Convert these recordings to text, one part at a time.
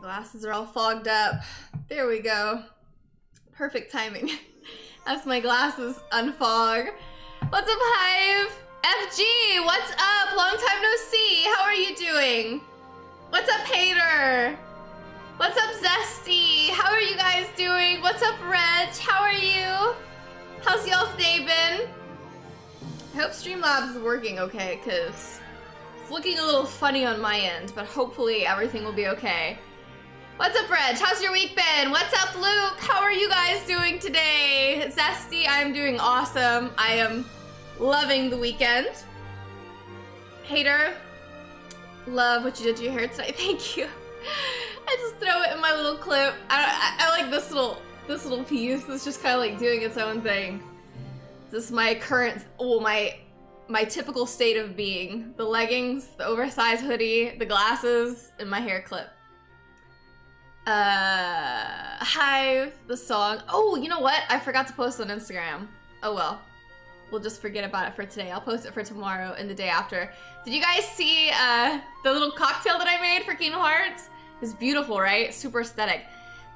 glasses are all fogged up. There we go. Perfect timing. As my glasses unfog. What's up, Hive? FG, what's up? Long time no see. How are you doing? What's up, Hater? What's up, Zesty? How are you guys doing? What's up, Reg? How are you? How's y'all's day been? I hope Streamlabs is working okay, because it's looking a little funny on my end, but hopefully everything will be okay. What's up, Reg? How's your week been? What's up, Luke? How are you guys doing today? Zesty, I'm doing awesome. I am loving the weekend. Hater, love what you did to your hair tonight. Thank you. I just throw it in my little clip. I like this little piece. It's just kind of like doing its own thing. This is my current, well, my typical state of being. The leggings, the oversized hoodie, the glasses, and my hair clip. Hive, the song. Oh, you know what? I forgot to post on Instagram. Oh well. We'll just forget about it for today. I'll post it for tomorrow and the day after. Did you guys see the little cocktail that I made for Kingdom Hearts? It's beautiful, right? Super aesthetic.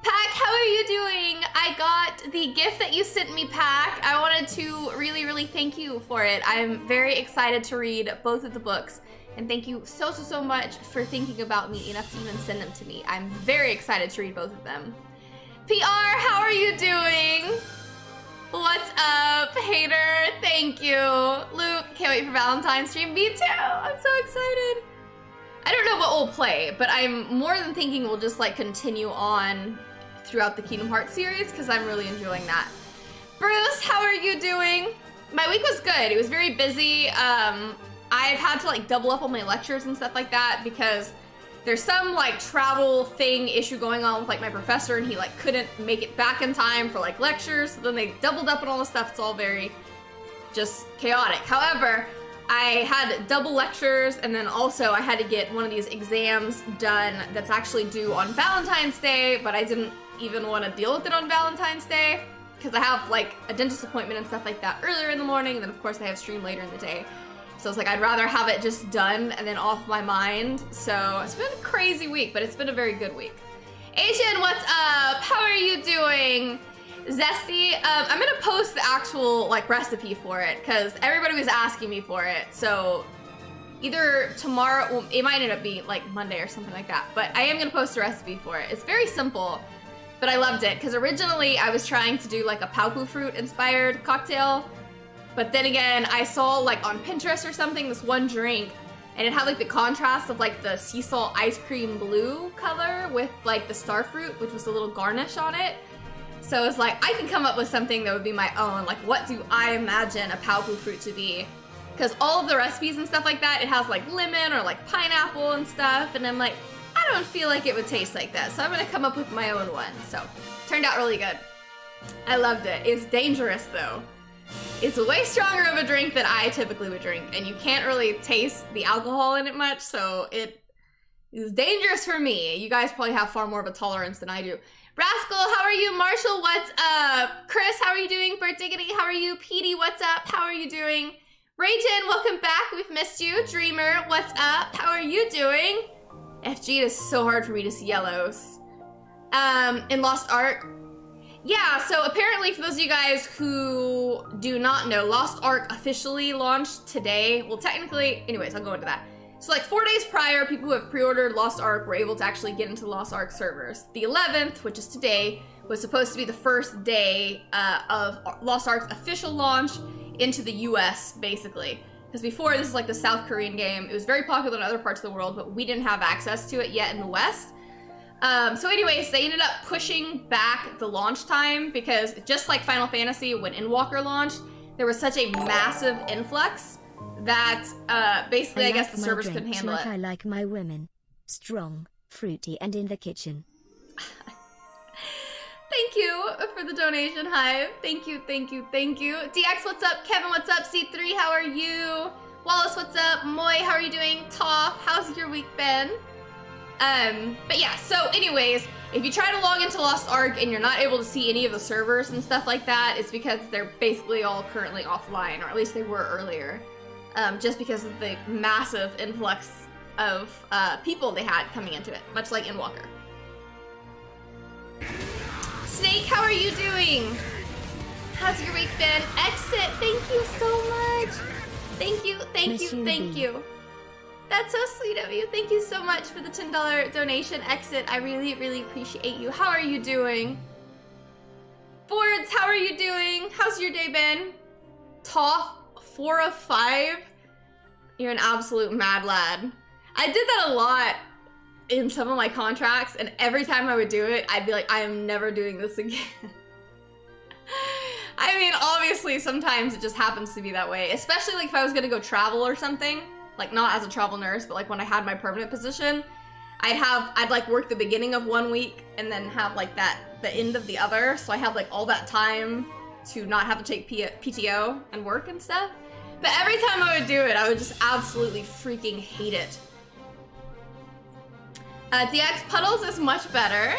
Pack, how are you doing? I got the gift that you sent me, Pack. I wanted to really thank you for it. I'm very excited to read both of the books. And thank you so much for thinking about me enough to even send them to me. I'm very excited to read both of them. PR, how are you doing? What's up, Hater? Thank you. Luke, can't wait for Valentine's stream. Me too. I'm so excited. I don't know what we'll play, but I'm more than thinking we'll just like continue on throughout the Kingdom Hearts series because I'm really enjoying that. Bruce, how are you doing? My week was good. It was very busy. I've had to like double up on my lectures and stuff like that because there's some like travel thing issue going on with like my professor and he like couldn't make it back in time for like lectures. So then they doubled up on all the stuff. It's all very just chaotic. However, I had double lectures and then also I had to get one of these exams done that's actually due on Valentine's Day, but I didn't even want to deal with it on Valentine's Day because I have like a dentist appointment and stuff like that earlier in the morning, and then of course I have stream later in the day. So it's like I'd rather have it just done and then off my mind. So it's been a crazy week, but it's been a very good week. Asian, what's up? How are you doing? Zesty, I'm gonna post the actual like recipe for it because everybody was asking me for it. So either tomorrow, well, it might end up being like Monday or something like that, but I am gonna post a recipe for it. It's very simple, but I loved it because originally I was trying to do like a Paupu fruit inspired cocktail. But then again, I saw like on Pinterest or something, this one drink, and it had like the contrast of like the sea salt ice cream blue color with like the star fruit, which was a little garnish on it. So it's like, I can come up with something that would be my own. Like, what do I imagine a Paupu fruit to be? Because all of the recipes and stuff like that, it has like lemon or like pineapple and stuff. And I'm like, I don't feel like it would taste like that. So I'm gonna come up with my own one. So, turned out really good. I loved it. It's dangerous though. It's way stronger of a drink than I typically would drink, and you can't really taste the alcohol in it much, so it is dangerous for me. You guys probably have far more of a tolerance than I do. Rascal, how are you? Marshall, what's up? Chris, how are you doing? Bert Diggity, how are you? Petey, what's up? How are you doing? Rayton, welcome back. We've missed you. Dreamer, what's up? How are you doing? FG, it is so hard for me to see yellows. In Lost Ark. Yeah, so apparently for those of you guys who do not know, Lost Ark officially launched today. Well, technically, anyways, I'll go into that. So like 4 days prior, people who have pre-ordered Lost Ark were able to actually get into the Lost Ark servers. The 11th, which is today, was supposed to be the first day of Lost Ark's official launch into the US, basically. Because before, this is like the South Korean game. It was very popular in other parts of the world, but we didn't have access to it yet in the West. So anyways, they ended up pushing back the launch time because just like Final Fantasy, when Endwalker launched, there was such a massive influx that basically I guess the servers couldn't handle it. I like my women. Strong, fruity, and in the kitchen. Thank you for the donation, Hive. Thank you. DX, what's up? Kevin, what's up? C3, how are you? Wallace, what's up? Moy, how are you doing? Toph, how's your week been? But yeah, so anyways, if you try to log into Lost Ark and you're not able to see any of the servers and stuff like that, it's because they're basically all currently offline, or at least they were earlier. Just because of the massive influx of people they had coming into it, much like Endwalker. Snake, how are you doing? How's your week been? Exit, thank you so much. Thank you, thank you. That's so sweet of you. Thank you so much for the $10 donation. Exit, I really, really appreciate you. How are you doing? Boards, how are you doing? How's your day been? Toff, 4 of 5? You're an absolute mad lad. I did that a lot in some of my contracts, and every time I would do it, I'd be like, I am never doing this again. I mean, obviously, sometimes it just happens to be that way, especially like if I was gonna go travel or something, like not as a travel nurse, but like when I had my permanent position, I'd like work the beginning of one week and then have like the end of the other, so I had like all that time to not have to take PTO and work and stuff. But every time I would do it, I would just absolutely freaking hate it. DX Puddles is much better.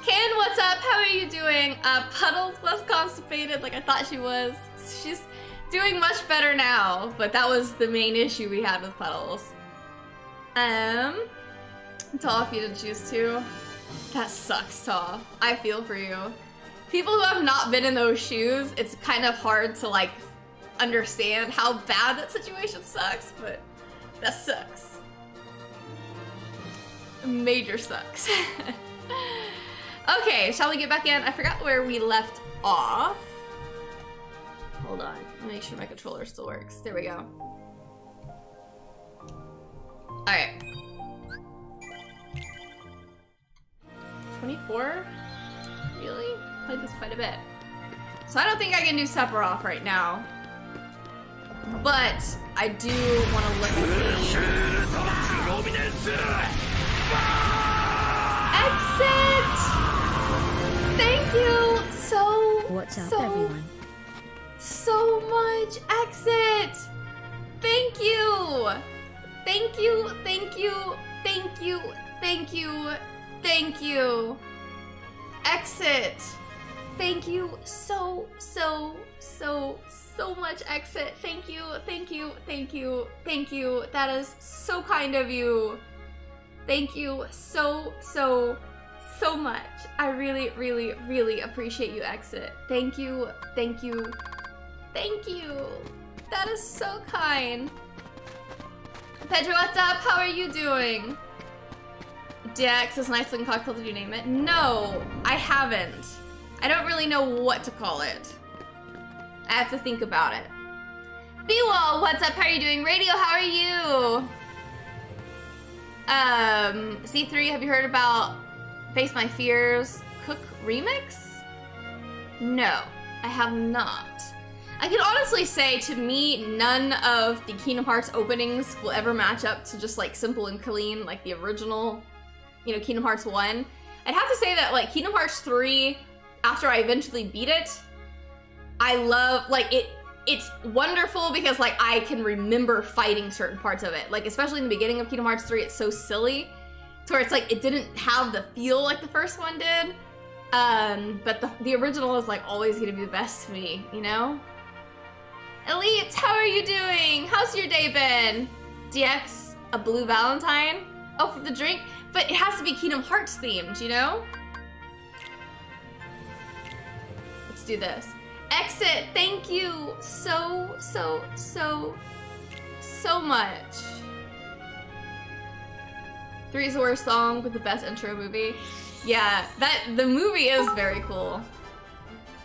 Ken, what's up? How are you doing? Puddles was constipated like I thought she was. She's doing much better now, but that was the main issue we had with Puddles. Toph, you didn't choose to. That sucks, Toph. I feel for you. People who have not been in those shoes, it's kind of hard to like understand how bad that situation sucks, but that sucks. Major sucks. Okay, shall we get back in? I forgot where we left off. Hold on, let me make sure my controller still works. There we go. All right. 24? Really? Played this quite a bit. So I don't think I can do Sephiroth right now. But I do want to look at Exit! Thank you What's up, everyone? So much. Exit! Thank you! Thank you, thank you, thank you, thank you, thank you. Exit! Thank you so much, Exit. Thank you, thank you, thank you, thank you. That is so kind of you. Thank you so much. I really, really, really appreciate you, Exit. Thank you, thank you, thank you. That is so kind. Pedro, what's up? How are you doing? DX is nice looking cocktail. Did you name it? No, I haven't. I don't really know what to call it. I have to think about it. B-Wall, what's up? How are you doing? Radio, how are you? C3, have you heard about Face My Fears Cook Remix? No, I have not. I can honestly say, to me, none of the Kingdom Hearts openings will ever match up to just like Simple and Clean, like the original, you know, Kingdom Hearts 1. I'd have to say that like Kingdom Hearts 3, after I eventually beat it, I love, like, it's wonderful because like I can remember fighting certain parts of it. Like, especially in the beginning of Kingdom Hearts 3, it's so silly to where it's like it didn't have the feel like the first one did. But the original is like always gonna be the best to me, you know? Elite, how are you doing? How's your day been? DX, a blue Valentine? Oh, for the drink? But it has to be Kingdom Hearts themed, you know? Let's do this. Exit, thank you so much. 3 is the worst song with the best intro movie. Yeah, the movie is very cool.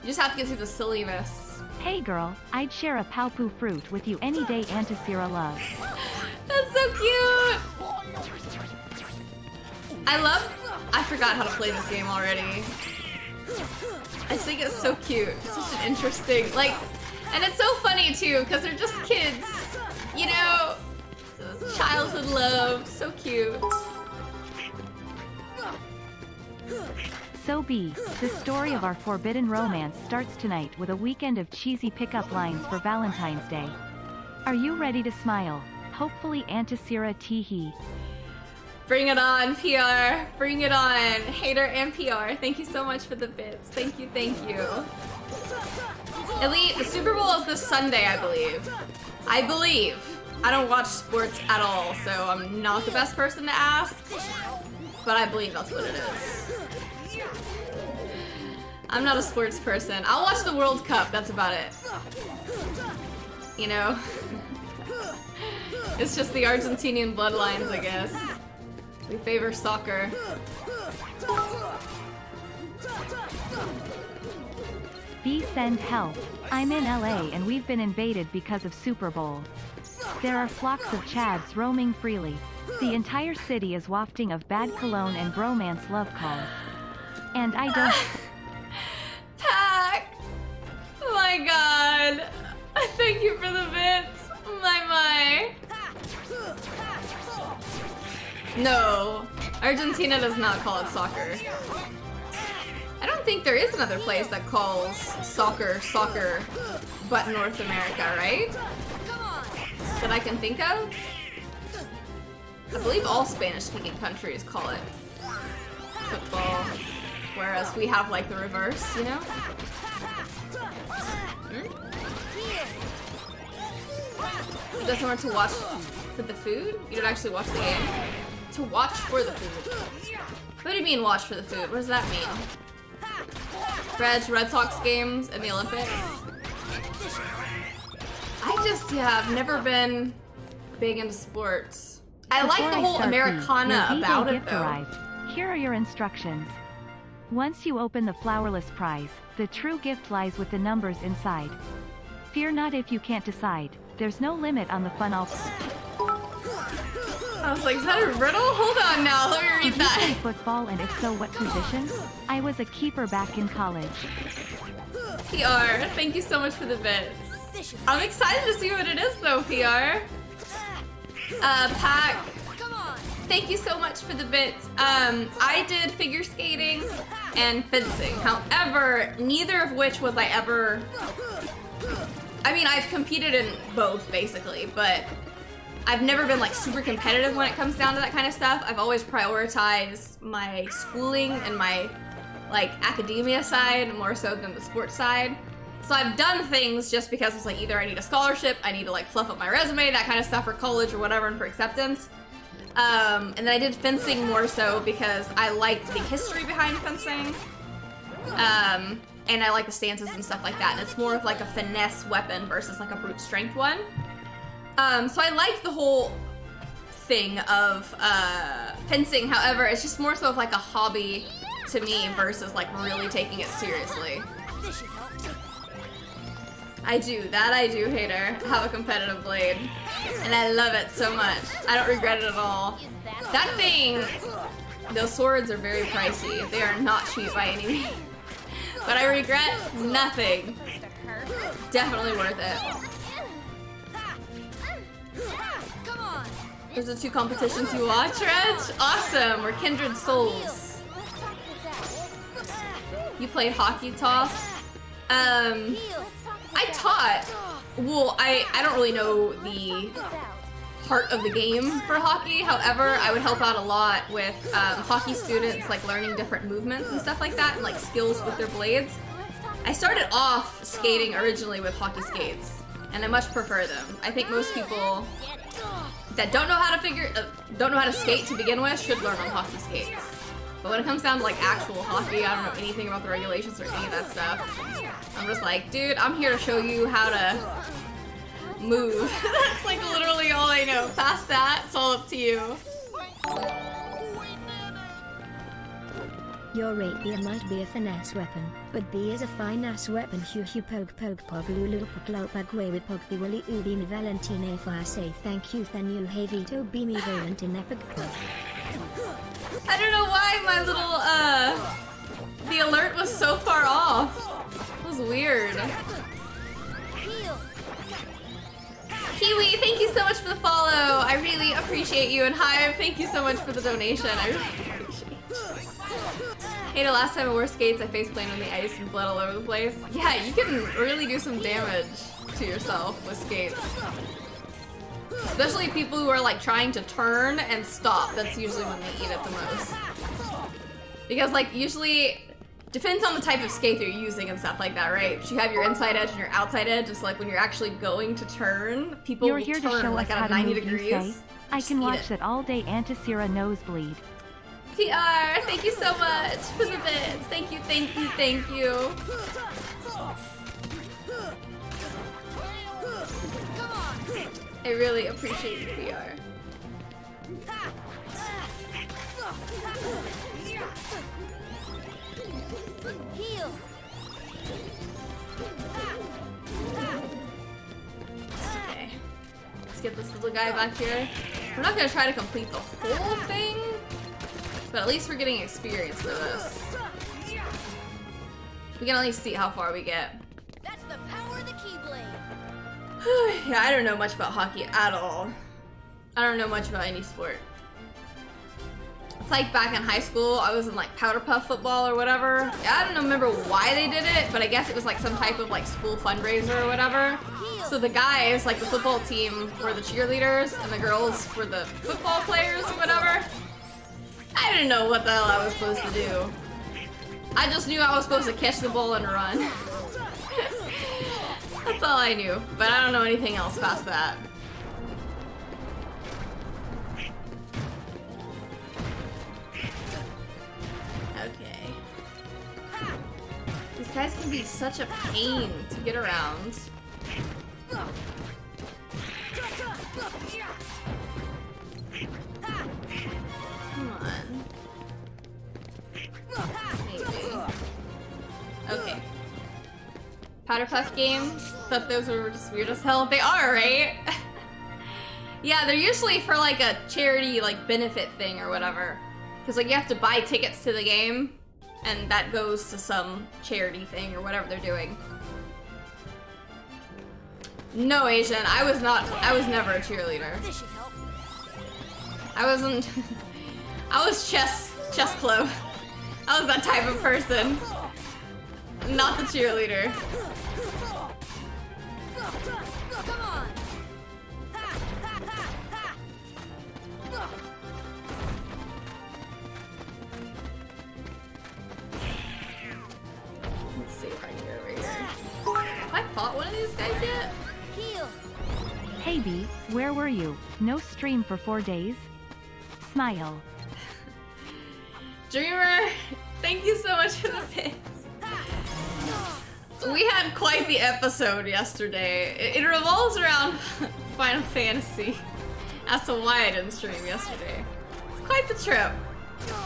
You just have to get through the silliness. Hey girl, I'd share a Pao-Poo fruit with you any day, Antisera love. That's so cute! I forgot how to play this game already. I just think it's so cute. It's such an interesting, like, and it's so funny too, because they're just kids, you know? Childhood love, so cute. So B, the story of our forbidden romance starts tonight with a weekend of cheesy pickup lines for Valentine's Day. Are you ready to smile? Hopefully Antisera tee-hee. Bring it on, PR. Bring it on. Hater and PR. Thank you so much for the bits. Thank you, thank you. Elite, the Super Bowl is this Sunday, I believe. I believe. I don't watch sports at all, so I'm not the best person to ask. But I believe that's what it is. I'm not a sports person. I'll watch the World Cup, that's about it. You know? It's just the Argentinian bloodlines, I guess. We favor soccer. B send help. I'm in LA and we've been invaded because of Super Bowl. There are flocks of chads roaming freely. The entire city is wafting of bad cologne and bromance love calls. And I don't... Pack! Oh my god! Thank you for the bits! My. No. Argentina does not call it soccer. I don't think there is another place that calls soccer but North America, right? That I can think of? I believe all Spanish-speaking countries call it football, whereas we have like the reverse, you know? You guys want to watch for the food? You don't actually watch the game? To watch for the food. What do you mean watch for the food? What does that mean? Red Sox games and the Olympics? I've never been big into sports. I like the whole Americana about it though. Arrived. Here are your instructions. Once you open the flowerless prize, the true gift lies with the numbers inside. Fear not if you can't decide. There's no limit on the fun I was like, is that a riddle? Hold on now, let me read Did that. you play football, and if so, what position? I was a keeper back in college. PR, thank you so much for the bits. I'm excited to see what it is though, PR. Pack, thank you so much for the bits. I did figure skating and fencing. However, neither of which was I ever... I mean, I've competed in both basically, but I've never been like super competitive when it comes down to that kind of stuff. I've always prioritized my schooling and my like academia side more so than the sports side. So I've done things just because it's like either I need a scholarship, I need to like fluff up my resume, that kind of stuff for college or whatever and for acceptance. And then I did fencing more so because I like the history behind fencing. And I like the stances and stuff like that. And it's more of like a finesse weapon versus like a brute strength one. So I like the whole thing of fencing. However, it's just more so of like a hobby to me versus like really taking it seriously. I do, hater. I have a competitive blade. And I love it so much. I don't regret it at all. That thing, those swords are very pricey. They are not cheap by any means. But I regret nothing. Definitely worth it. Those are the two competitions you watch, Reg? Awesome, we're kindred souls. You played hockey, Toss? I taught. Well, I don't really know the heart of the game for hockey. However, I would help out a lot with hockey students, like learning different movements and stuff like that, and like skills with their blades. I started off skating originally with hockey skates, and I much prefer them. I think most people that don't know how to skate to begin with should learn on hockey skates. But when it comes down to like actual hockey, I don't know anything about the regulations or any of that stuff. I'm just like, dude, I'm here to show you how to move. That's like literally all I know. Past that, it's all up to you. Your rapier might be a finesse weapon, but B is a fine-ass weapon. Hu poke pog lulu pog pagwe with pog biwali ubimi valentine. If I say thank you, then you heavy to be me valentine epic pog. I don't know why my little the alert was so far off. It was weird. Kiwi, thank you so much for the follow. I really appreciate you. And Hive, thank you so much for the donation. I really appreciate you. Hey, the last time I wore skates, I faceplanted on the ice and bled all over the place. Yeah, you can really do some damage to yourself with skates. Especially people who are like trying to turn and stop. That's usually when they eat it the most. Because like usually, depends on the type of skate you're using and stuff like that, right? If you have your inside edge and your outside edge, it's like when you're actually going to turn, people will turn like at 90 degrees. I can watch that all day. Antisera nosebleed. PR, thank you so much for the bits. Thank you, thank you, thank you. I really appreciate you, PR. Heal. Okay. Let's get this little guy back here. We're not gonna try to complete the whole thing, but at least we're getting experience for this. We can at least see how far we get. That's the power of the Keyblade. Yeah, I don't know much about hockey at all. I don't know much about any sport. It's like back in high school, I was in like powder puff football or whatever. Yeah, I don't remember why they did it, but I guess it was like some type of like school fundraiser or whatever. So the guys, like the football team, were the cheerleaders, and the girls were the football players or whatever. I didn't know what the hell I was supposed to do. I just knew I was supposed to catch the ball and run. That's all I knew, but I don't know anything else past that. Okay. These guys can be such a pain to get around. Come on. Maybe. Okay. Powder Puff games? Thought those were just weird as hell. They are, right? Yeah, they're usually for like a charity like benefit thing or whatever. Because like you have to buy tickets to the game and that goes to some charity thing or whatever they're doing. No, Asian, I was never a cheerleader. This should help. I wasn't I was chess club. I was that type of person. Not the cheerleader. Come on. Let's see if I can get over here. Have I fought one of these guys yet? Heal. Hey B, where were you? No stream for 4 days? Smile. Dreamer, thank you so much for the bits. We had quite the episode yesterday. It revolves around Final Fantasy as to why I didn't stream yesterday. It's quite the trip.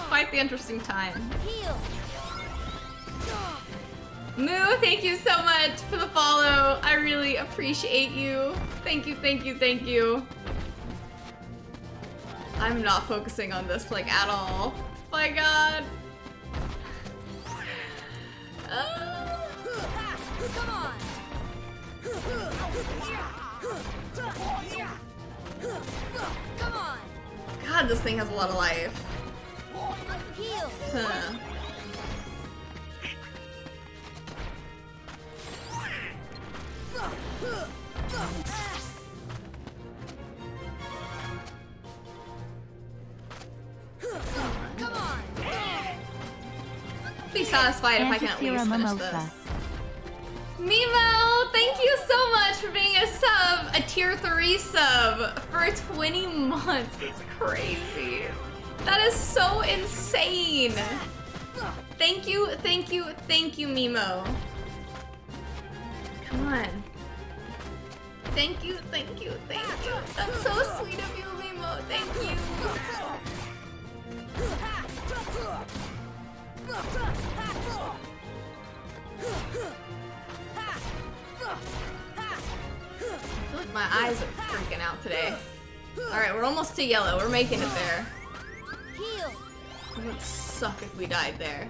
Quite the interesting time. Heal. Moo, thank you so much for the follow. I really appreciate you. Thank you, thank you, thank you. I'm not focusing on this like at all. My god. Come on. Come on. God, this thing has a lot of life. Heal. Huh. Come on. Be satisfied if I can at Antisera least finish Mimosa. this. Mimo, thank you so much for being a sub, a tier 3 sub for 20 months. It's crazy. That is so insane. Thank you, thank you, thank you, Mimo. Come on. Thank you, thank you, thank you. That's so sweet of you, Mimo. Thank you. I feel like my eyes are freaking out today. Alright, we're almost to yellow. We're making it there. Heal. It would suck if we died there.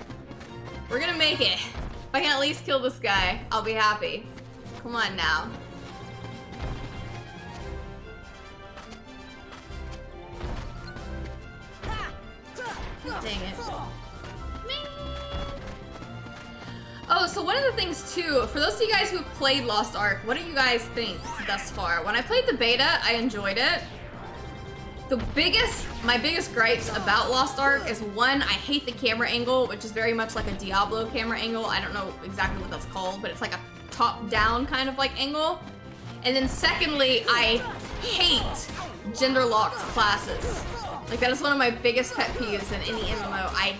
We're gonna make it. If I can at least kill this guy, I'll be happy. Come on now. Dang it. Oh, so one of the things too, for those of you guys who have played Lost Ark, what do you guys think thus far? When I played the beta, I enjoyed it. My biggest gripes about Lost Ark is one, I hate the camera angle, which is very much like a Diablo camera angle. I don't know exactly what that's called, but it's like a top-down kind of like angle. And then secondly, I hate gender-locked classes. Like, that is one of my biggest pet peeves in any MMO. I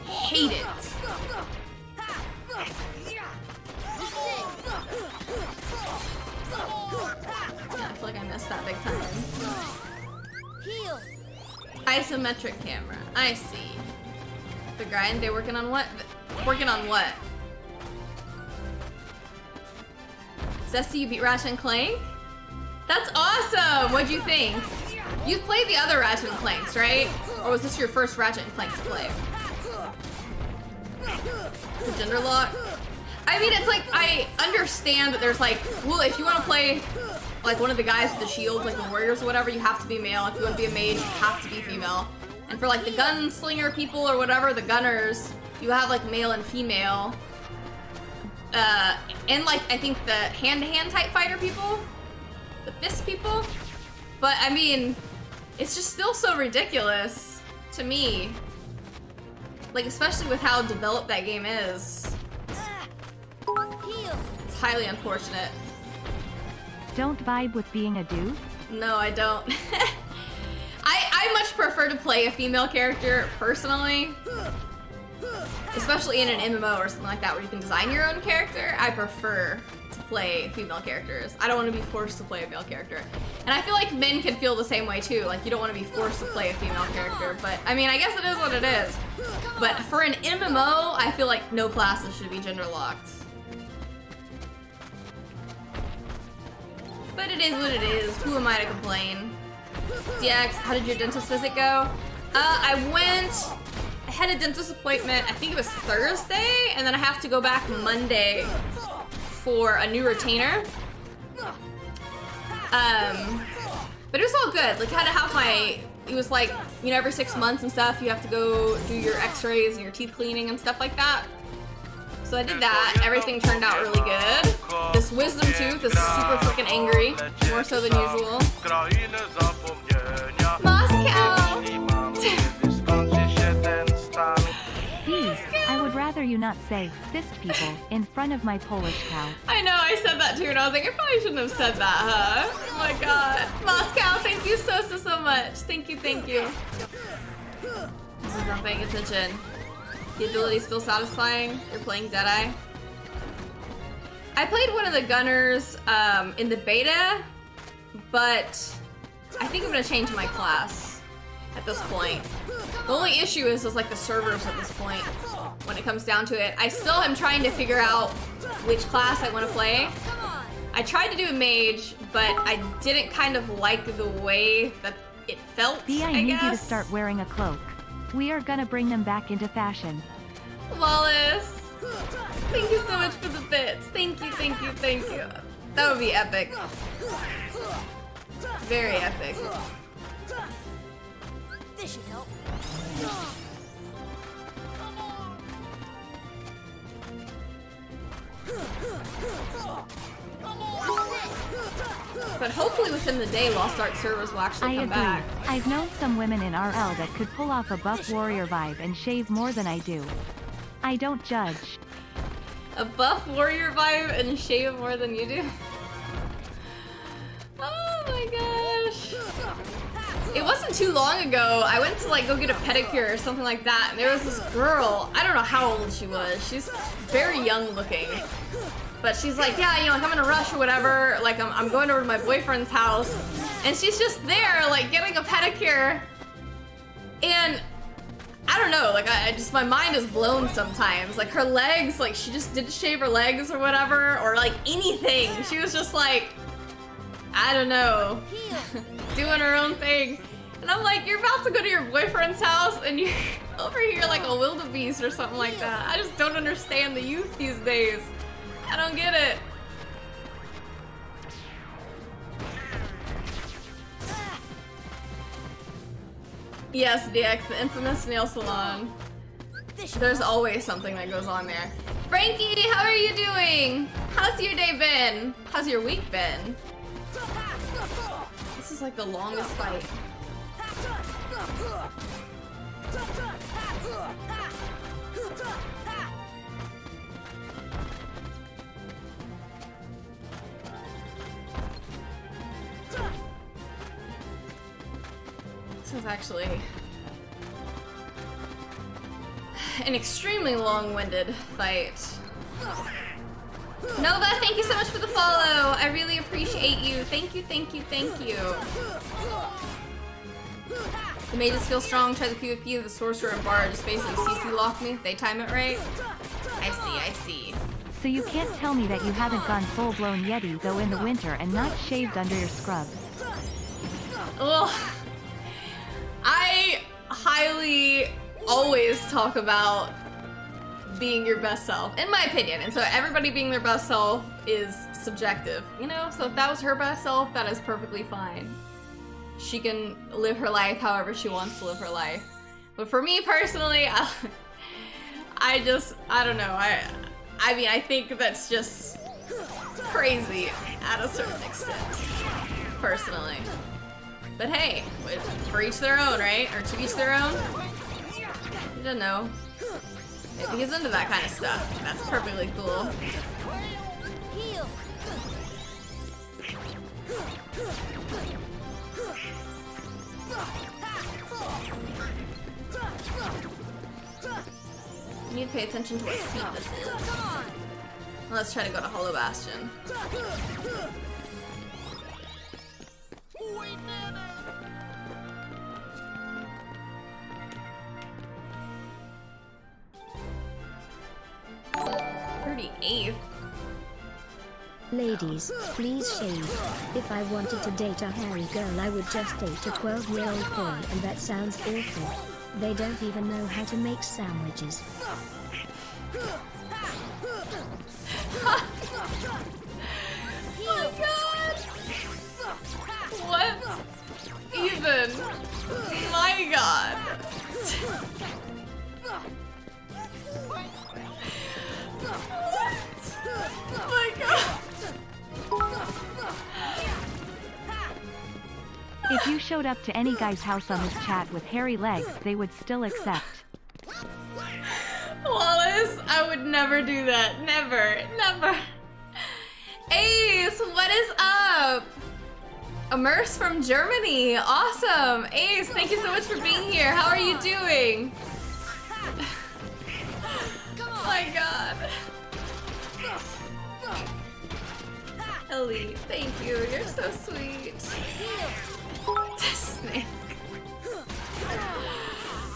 hate it. Yeah, I feel like I missed that big time. Isometric camera. I see. The grind, they working on what? Working on what? Zesty, you beat Ratchet and Clank? That's awesome! What'd you think? You've played the other Ratchet and Clanks, right? Or was this your first Ratchet and Clank to play? The gender lock? I mean, it's like, I understand that there's like, well, if you want to play like one of the guys with the shields, like the warriors or whatever, you have to be male. If you want to be a mage, you have to be female. And for like the gunslinger people or whatever, the gunners, you have like male and female. And like, I think the hand-to-hand type fighter people, the fist people. But I mean, it's just still so ridiculous to me. Like, especially with how developed that game is. It's highly unfortunate. Don't vibe with being a dude? No, I don't. I much prefer to play a female character, personally. Especially in an MMO or something like that where you can design your own character. I prefer to play female characters. I don't want to be forced to play a male character. And I feel like men can feel the same way too. Like, you don't want to be forced to play a female character. But, I mean, I guess it is what it is. But for an MMO, I feel like no classes should be gender locked. But it is what it is. Who am I to complain? DX, how did your dentist visit go? I had a dentist appointment, I think it was Thursday, and then I have to go back Monday for a new retainer. But it was all good. Like, I had to have it was like, you know, every 6 months and stuff, you have to go do your x-rays and your teeth cleaning and stuff like that. So I did that. Everything turned out really good. This wisdom tooth is super freaking angry, more so than usual. Moscow! Please, I would rather you not say fist people in front of my Polish cow. I know, I said that too, and I was like, I probably shouldn't have said that, huh? Oh my god. Moscow, thank you so much. Thank you, thank you. This is not paying attention. The abilities feel satisfying. You're playing Deadeye. I played one of the gunners in the beta, but I think I'm gonna change my class at this point. The only issue is like the servers at this point when it comes down to it. I still am trying to figure out which class I want to play. I tried to do a mage, but I didn't kind of like the way that it felt, I need guess. you to start wearing a cloak. We are gonna bring them back into fashion. Wallace, thank you so much for the bits. Thank you, thank you, thank you. That would be epic. Very epic. This should help. But hopefully within the day, Lost Ark servers will actually come back. I've known some women in RL that could pull off a buff warrior vibe and shave more than I do. I don't judge. A buff warrior vibe and shave more than you do? Oh my gosh. It wasn't too long ago, I went to like go get a pedicure or something like that, and there was this girl, I don't know how old she was, she's very young looking. But she's like, yeah, you know, like I'm in a rush or whatever, like I'm going over to my boyfriend's house, and she's just there, like getting a pedicure. And I don't know, like I just, my mind is blown sometimes. Like her legs, like she just didn't shave her legs or whatever, or like anything. She was just like, I don't know, doing her own thing. And I'm like, you're about to go to your boyfriend's house and you're over here like a wildebeest or something like that. I just don't understand the youth these days. I don't get it. Yes, DX, the infamous nail salon. There's always something that goes on there. Frankie, how are you doing? How's your day been? How's your week been? This is like the longest fight. was actually an extremely long-winded fight. Nova, thank you so much for the follow. I really appreciate you. Thank you, thank you, thank you. The mages feel strong. Try the PvP. The sorcerer and bard just basically CC lock me. They time it right. I see, I see. So you can't tell me that you haven't gone full-blown Yeti though in the winter and not shaved under your scrubs. Ugh. I highly always talk about being your best self, in my opinion, and so everybody being their best self is subjective, you know? So if that was her best self, that is perfectly fine. She can live her life however she wants to live her life. But for me personally, I don't know, I mean, I think that's just crazy at a certain extent, personally. But hey, for each their own, right? Or to each their own? You don't know. Maybe he's into that kind of stuff. That's perfectly cool. You need to pay attention to what seat this is. Let's try to go to Hollow Bastion. Ladies, please shave. If I wanted to date a hairy girl, I would just date a 12-year-old boy, and that sounds awful. They don't even know how to make sandwiches. Oh my god! What? Even? My god! Oh my god! If you showed up to any guy's house on this chat with hairy legs, they would still accept. Wallace, I would never do that. Never. Never. Ace, what is up? Immerse from Germany. Awesome. Ace, thank you so much for being here. How are you doing? Oh my god. Ellie, thank you. You're so sweet. Snake.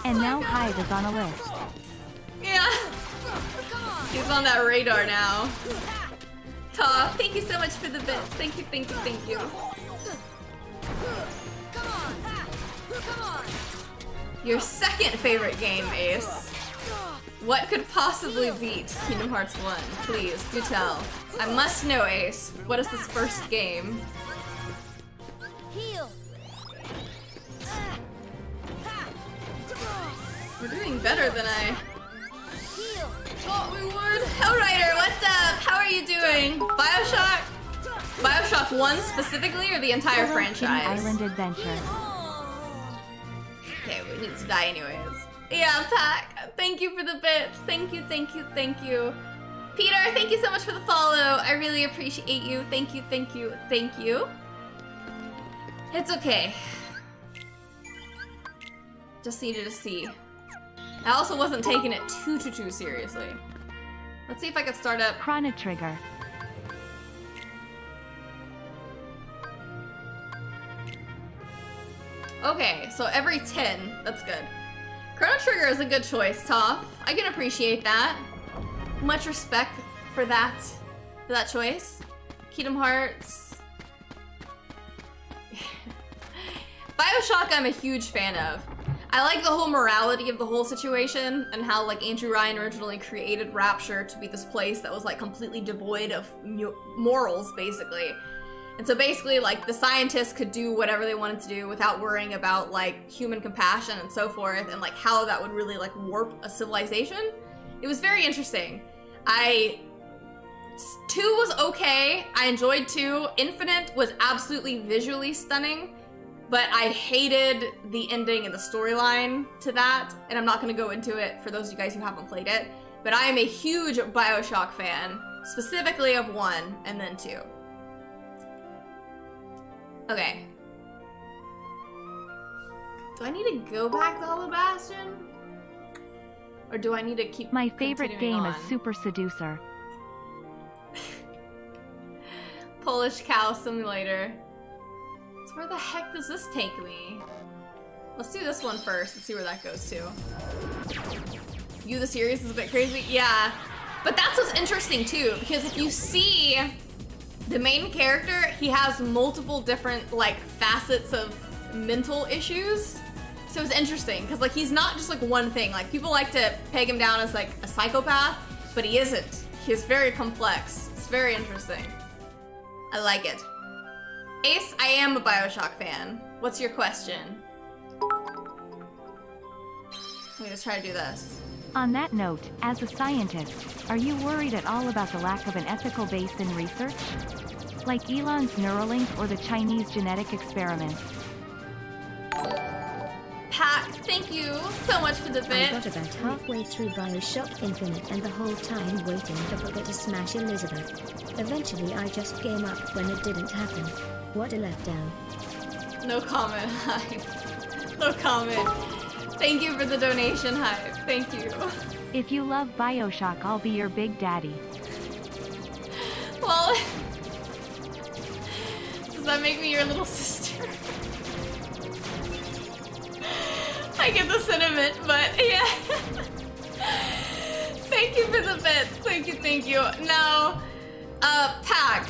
And now Hive is on a list. Yeah. He's on that radar now. Toph, thank you so much for the bits. Thank you, thank you, thank you. Your second favorite game, Ace. What could possibly beat Kingdom Hearts 1? Please, do tell. I must know, Ace. What is this first game? We're doing better than I thought we would. Hellrider, what's up? How are you doing? Bioshock? Bioshock 1 specifically, or the entire franchise? Island Adventure. Okay, we need to die anyways. Yeah, Pac, thank you for the bits. Thank you, thank you, thank you. Peter, thank you so much for the follow. I really appreciate you. Thank you, thank you, thank you. It's okay. Just needed to see. I also wasn't taking it too seriously. Let's see if I can start up. Chrono Trigger. Okay, so every 10, that's good. Chrono Trigger is a good choice, Toph. I can appreciate that. Much respect for that choice. Kingdom Hearts. Bioshock I'm a huge fan of. I like the whole morality of the whole situation and how like Andrew Ryan originally created Rapture to be this place that was like completely devoid of morals, basically. And so basically like the scientists could do whatever they wanted to do without worrying about like human compassion and so forth, and like how that would really like warp a civilization. It was very interesting. 2 was okay. I enjoyed 2. Infinite was absolutely visually stunning. But I hated the ending and the storyline to that, and I'm not going to go into it for those of you guys who haven't played it. But I am a huge Bioshock fan, specifically of 1 and then 2. Okay. Do I need to go back to Hollow Bastion? Or do I need to keep My favorite game on? is Super Seducer. Polish Cow Simulator. So where the heck does this take me? Let's do this one first and see where that goes to. You the series is a bit crazy? Yeah. But that's what's interesting too, because if you see the main character, he has multiple different like facets of mental issues. So it's interesting, because like he's not just like one thing. Like people like to peg him down as like a psychopath, but he isn't. He's very complex. It's very interesting. I like it. Ace, I am a BioShock fan. What's your question? Let me just try to do this. On that note, as a scientist, are you worried at all about the lack of an ethical base in research? Like Elon's Neuralink or the Chinese genetic experiments? Pat, thank you so much for the bit. I got about halfway through BioShock Infinite and the whole time waiting for Booker to smash Elizabeth. Eventually I just came up when it didn't happen. What a letdown. No comment, Hive. No comment. Thank you for the donation, Hive. Thank you. If you love BioShock, I'll be your big daddy. Well, does that make me your little sister? I get the sentiment, but yeah. Thank you for the bits. Thank you, thank you. Now, Pac,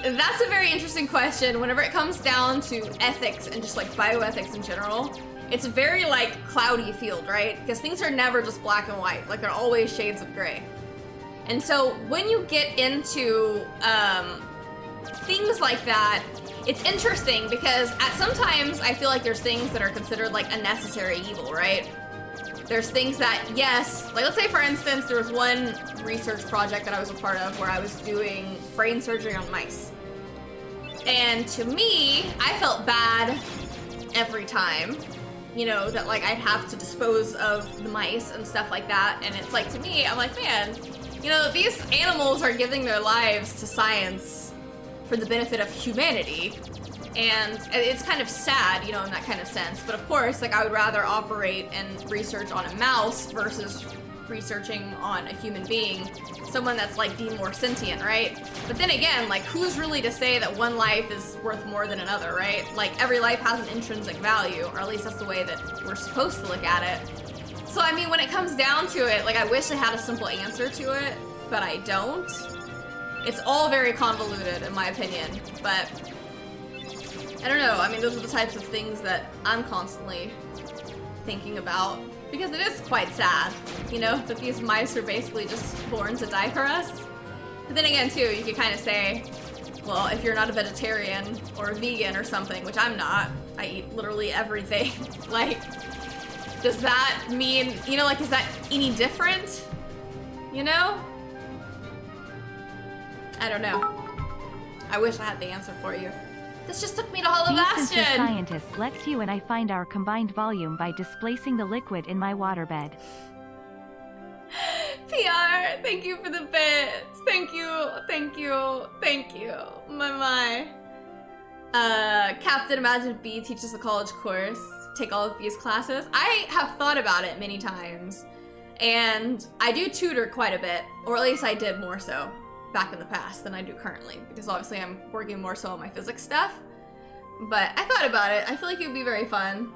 that's a very interesting question. Whenever it comes down to ethics and just like bioethics in general, it's a very like cloudy field, right? Because things are never just black and white. Like they're always shades of gray. And so when you get into things like that, it's interesting because at sometimes I feel like there's things that are considered like a necessary evil, right? There's things that, yes, like let's say for instance, there was one research project that I was a part of where I was doing brain surgery on mice. And to me, I felt bad every time, you know, that like I'd have to dispose of the mice and stuff like that. And it's like, to me, I'm like, man, you know, these animals are giving their lives to science for the benefit of humanity, and it's kind of sad, you know, in that kind of sense. But of course, like I would rather operate and research on a mouse versus researching on a human being, someone that's like deemed more sentient, right? But then again, like who's really to say that one life is worth more than another, right? Like every life has an intrinsic value, or at least that's the way that we're supposed to look at it. So I mean, when it comes down to it, like I wish I had a simple answer to it, but I don't. It's all very convoluted, in my opinion, but I don't know. I mean, those are the types of things that I'm constantly thinking about, because it is quite sad, you know, that these mice are basically just born to die for us. But then again, too, you could kind of say, well, if you're not a vegetarian or a vegan or something, which I'm not, I eat literally everything, like, does that mean, you know, like, is that any different, you know? I don't know. I wish I had the answer for you. This just took me to Hollow Bastion! The scientist lets you and I find our combined volume by displacing the liquid in my waterbed. PR, thank you for the bits. Thank you, thank you, thank you. My. Captain Imagine B teaches a college course. Take all of B's classes. I have thought about it many times. And I do tutor quite a bit, or at least I did more so back in the past than I do currently, because obviously I'm working more so on my physics stuff. But I thought about it. I feel like it would be very fun.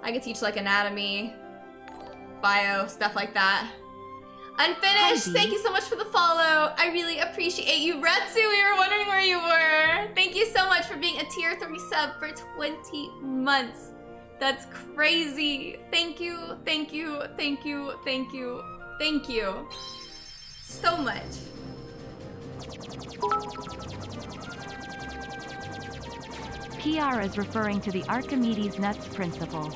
I could teach like anatomy, bio, stuff like that. Unfinished, thank you so much for the follow. I really appreciate you. Retsu, we were wondering where you were. Thank you so much for being a tier 3 sub for 20 months. That's crazy. Thank you, thank you, thank you, thank you, thank you so much. PR is referring to the Archimedes nuts principle.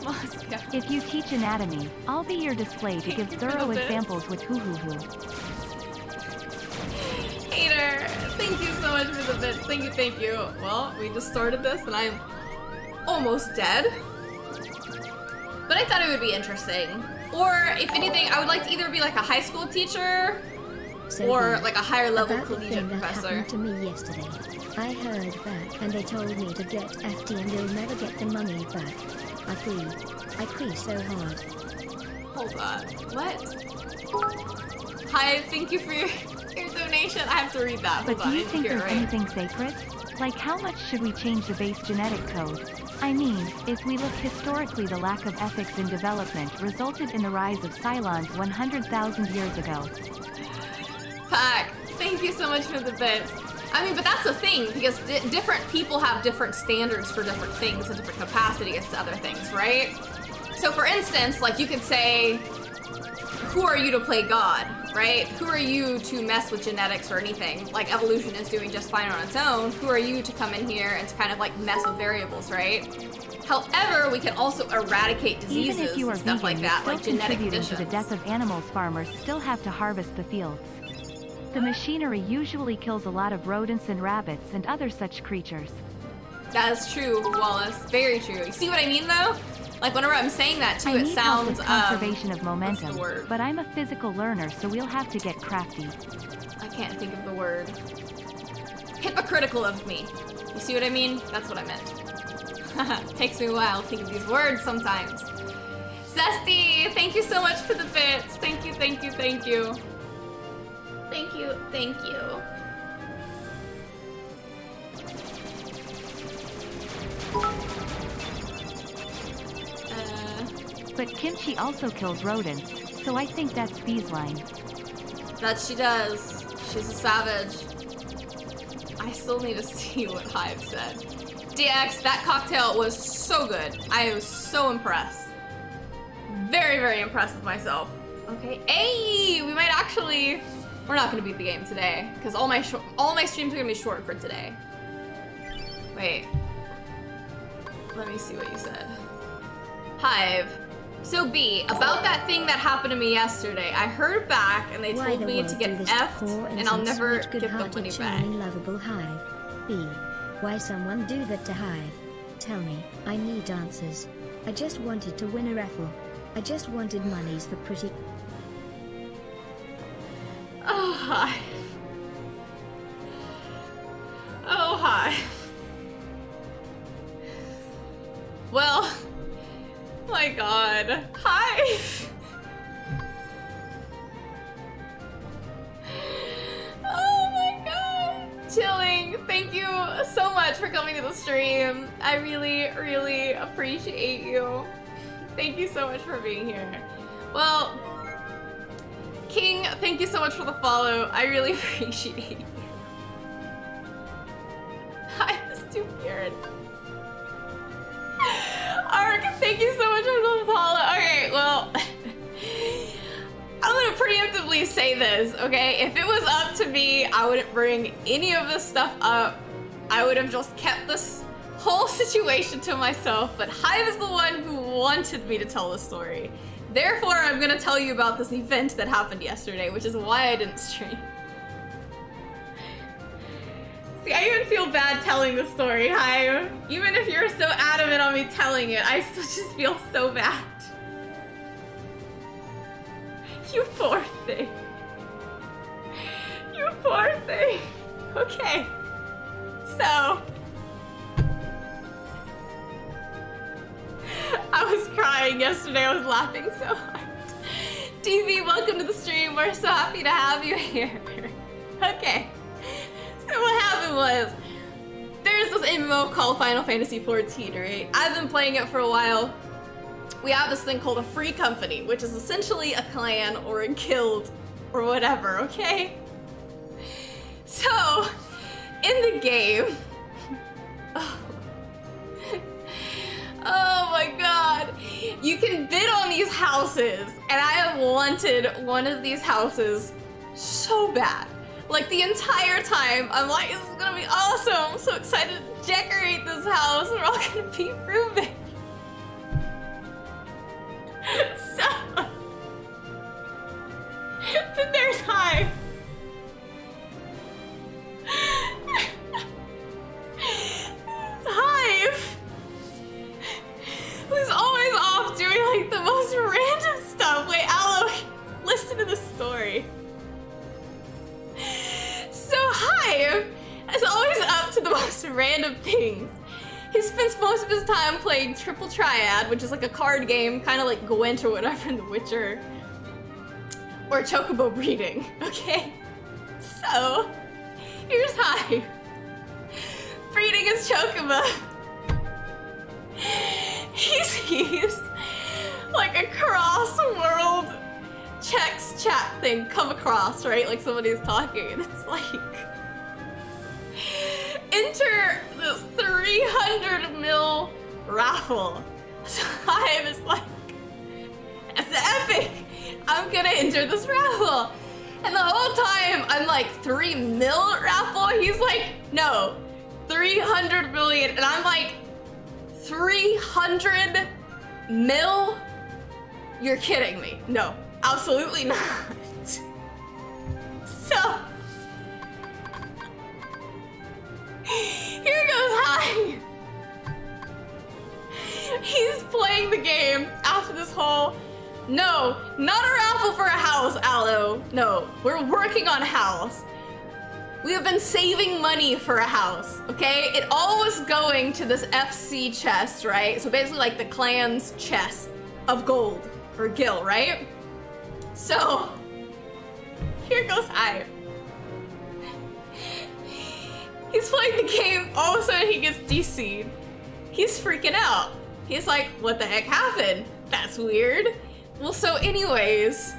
Moscow. If you teach anatomy, I'll be your display to give thorough examples with hoo-hoo-hoo. Hater, thank you so much for the bits. Thank you, thank you. Well, we just started this and I'm almost dead. But I thought it would be interesting. Or, if anything, I would like to either be like a high school teacher So or B, like a higher level about the collegiate thing that professor. happened to me yesterday. I heard back and they told me to get FT and you'll never get the money back. I quee so hard. Hold on. What? Hi, thank you for your donation. I have to read that. But Hold on, do I you didn't think hear it there's right. anything sacred? Like how much should we change the base genetic code? I mean, if we look historically, the lack of ethics in development resulted in the rise of Cylons 100,000 years ago. Pack, thank you so much for the bits. I mean, but that's the thing, because different people have different standards for different things and different capacities to other things, right? So for instance, like you could say, who are you to play God, right? Who are you to mess with genetics or anything? Like evolution is doing just fine on its own. Who are you to come in here and to kind of like mess with variables, right? However, we can also eradicate diseases Even if you are and stuff vegan, like that, still like genetic contributing conditions. to the death of animals. Farmers still have to harvest the fields. The machinery usually kills a lot of rodents and rabbits and other such creatures. That is true, Wallace. Very true. You see what I mean, though? Like, whenever I'm saying that, too, I it need help sounds, with conservation of what's momentum, the word? but I'm a physical learner, so we'll have to get crafty. I can't think of the word. Hypocritical of me. You see what I mean? That's what I meant. Takes me a while to think of these words sometimes. Zesty, thank you so much for the bits. Thank you, thank you, thank you. Thank you, thank you. But kimchi also kills rodents, so I think that's B's line. That she does. She's a savage. I still need to see what Hive said. DX, that cocktail was so good. I was so impressed. Very, very impressed with myself. Okay, hey, we might actually... We're not gonna beat the game today, because all my streams are gonna be short for today. Wait. Let me see what you said. Hive. So B, about that thing that happened to me yesterday, I heard back and they told me to get F'd and I'll never get the money back. Lovable Hive. B, why someone do that to Hive? Tell me, I need answers. I just wanted to win a raffle. I just wanted monies for pretty... Oh, Hive. Oh, Hive. Well... my god. Hi! Oh my god! Chilling, thank you so much for coming to the stream. I really, really appreciate you. Thank you so much for being here. Well, King, thank you so much for the follow. I really appreciate you. I'm too weird. Ark, thank you so much for the follow. Okay, well, I'm gonna preemptively say this, okay? If it was up to me, I wouldn't bring any of this stuff up. I would have just kept this whole situation to myself, but Hive is the one who wanted me to tell the story. Therefore, I'm gonna tell you about this event that happened yesterday, which is why I didn't stream. See, I even feel bad telling the story, Hive. Even if you're so adamant on me telling it, I still just feel so bad. You poor thing. You poor thing. Okay. So... I was crying yesterday. I was laughing so hard. DV, welcome to the stream. We're so happy to have you here. Okay. So what happened was, there's this MMO called Final Fantasy XIV, right? I've been playing it for a while. We have this thing called a free company, which is essentially a clan or a guild or whatever, okay? So, in the game... Oh my god. You can bid on these houses, and I have wanted one of these houses so bad. Like, the entire time, I'm like, this is gonna be awesome. I'm so excited to decorate this house. We're all gonna be roommates. So... then there's Hive. Hive. Who's always off doing, like, the most random stuff. Wait, Aloe, listen to the story. random things. He spends most of his time playing Triple Triad, which is like a card game, kind of like Gwent or whatever in The Witcher. Or Chocobo breeding, okay? So, here's Hive. Breeding his Chocobo. He's like a cross-world checks chat thing come across, right? Like somebody's talking and it's like, enter this 300 mil raffle. So Hive is like, it's epic. I'm gonna enter this raffle. And the whole time I'm like, 3 mil raffle? He's like, no, 300 million. And I'm like, 300 mil? You're kidding me. No, absolutely not. So, here goes Hive. He's playing the game after this whole, no, not a raffle for a house, Aloe. No, we're working on a house. We have been saving money for a house, okay? It all was going to this FC chest, right? So basically like the clan's chest of gold, or gil, right? So, here goes Hive. He's playing the game, all of a sudden he gets DC'd. He's freaking out. He's like, what the heck happened? That's weird. Well, so anyways,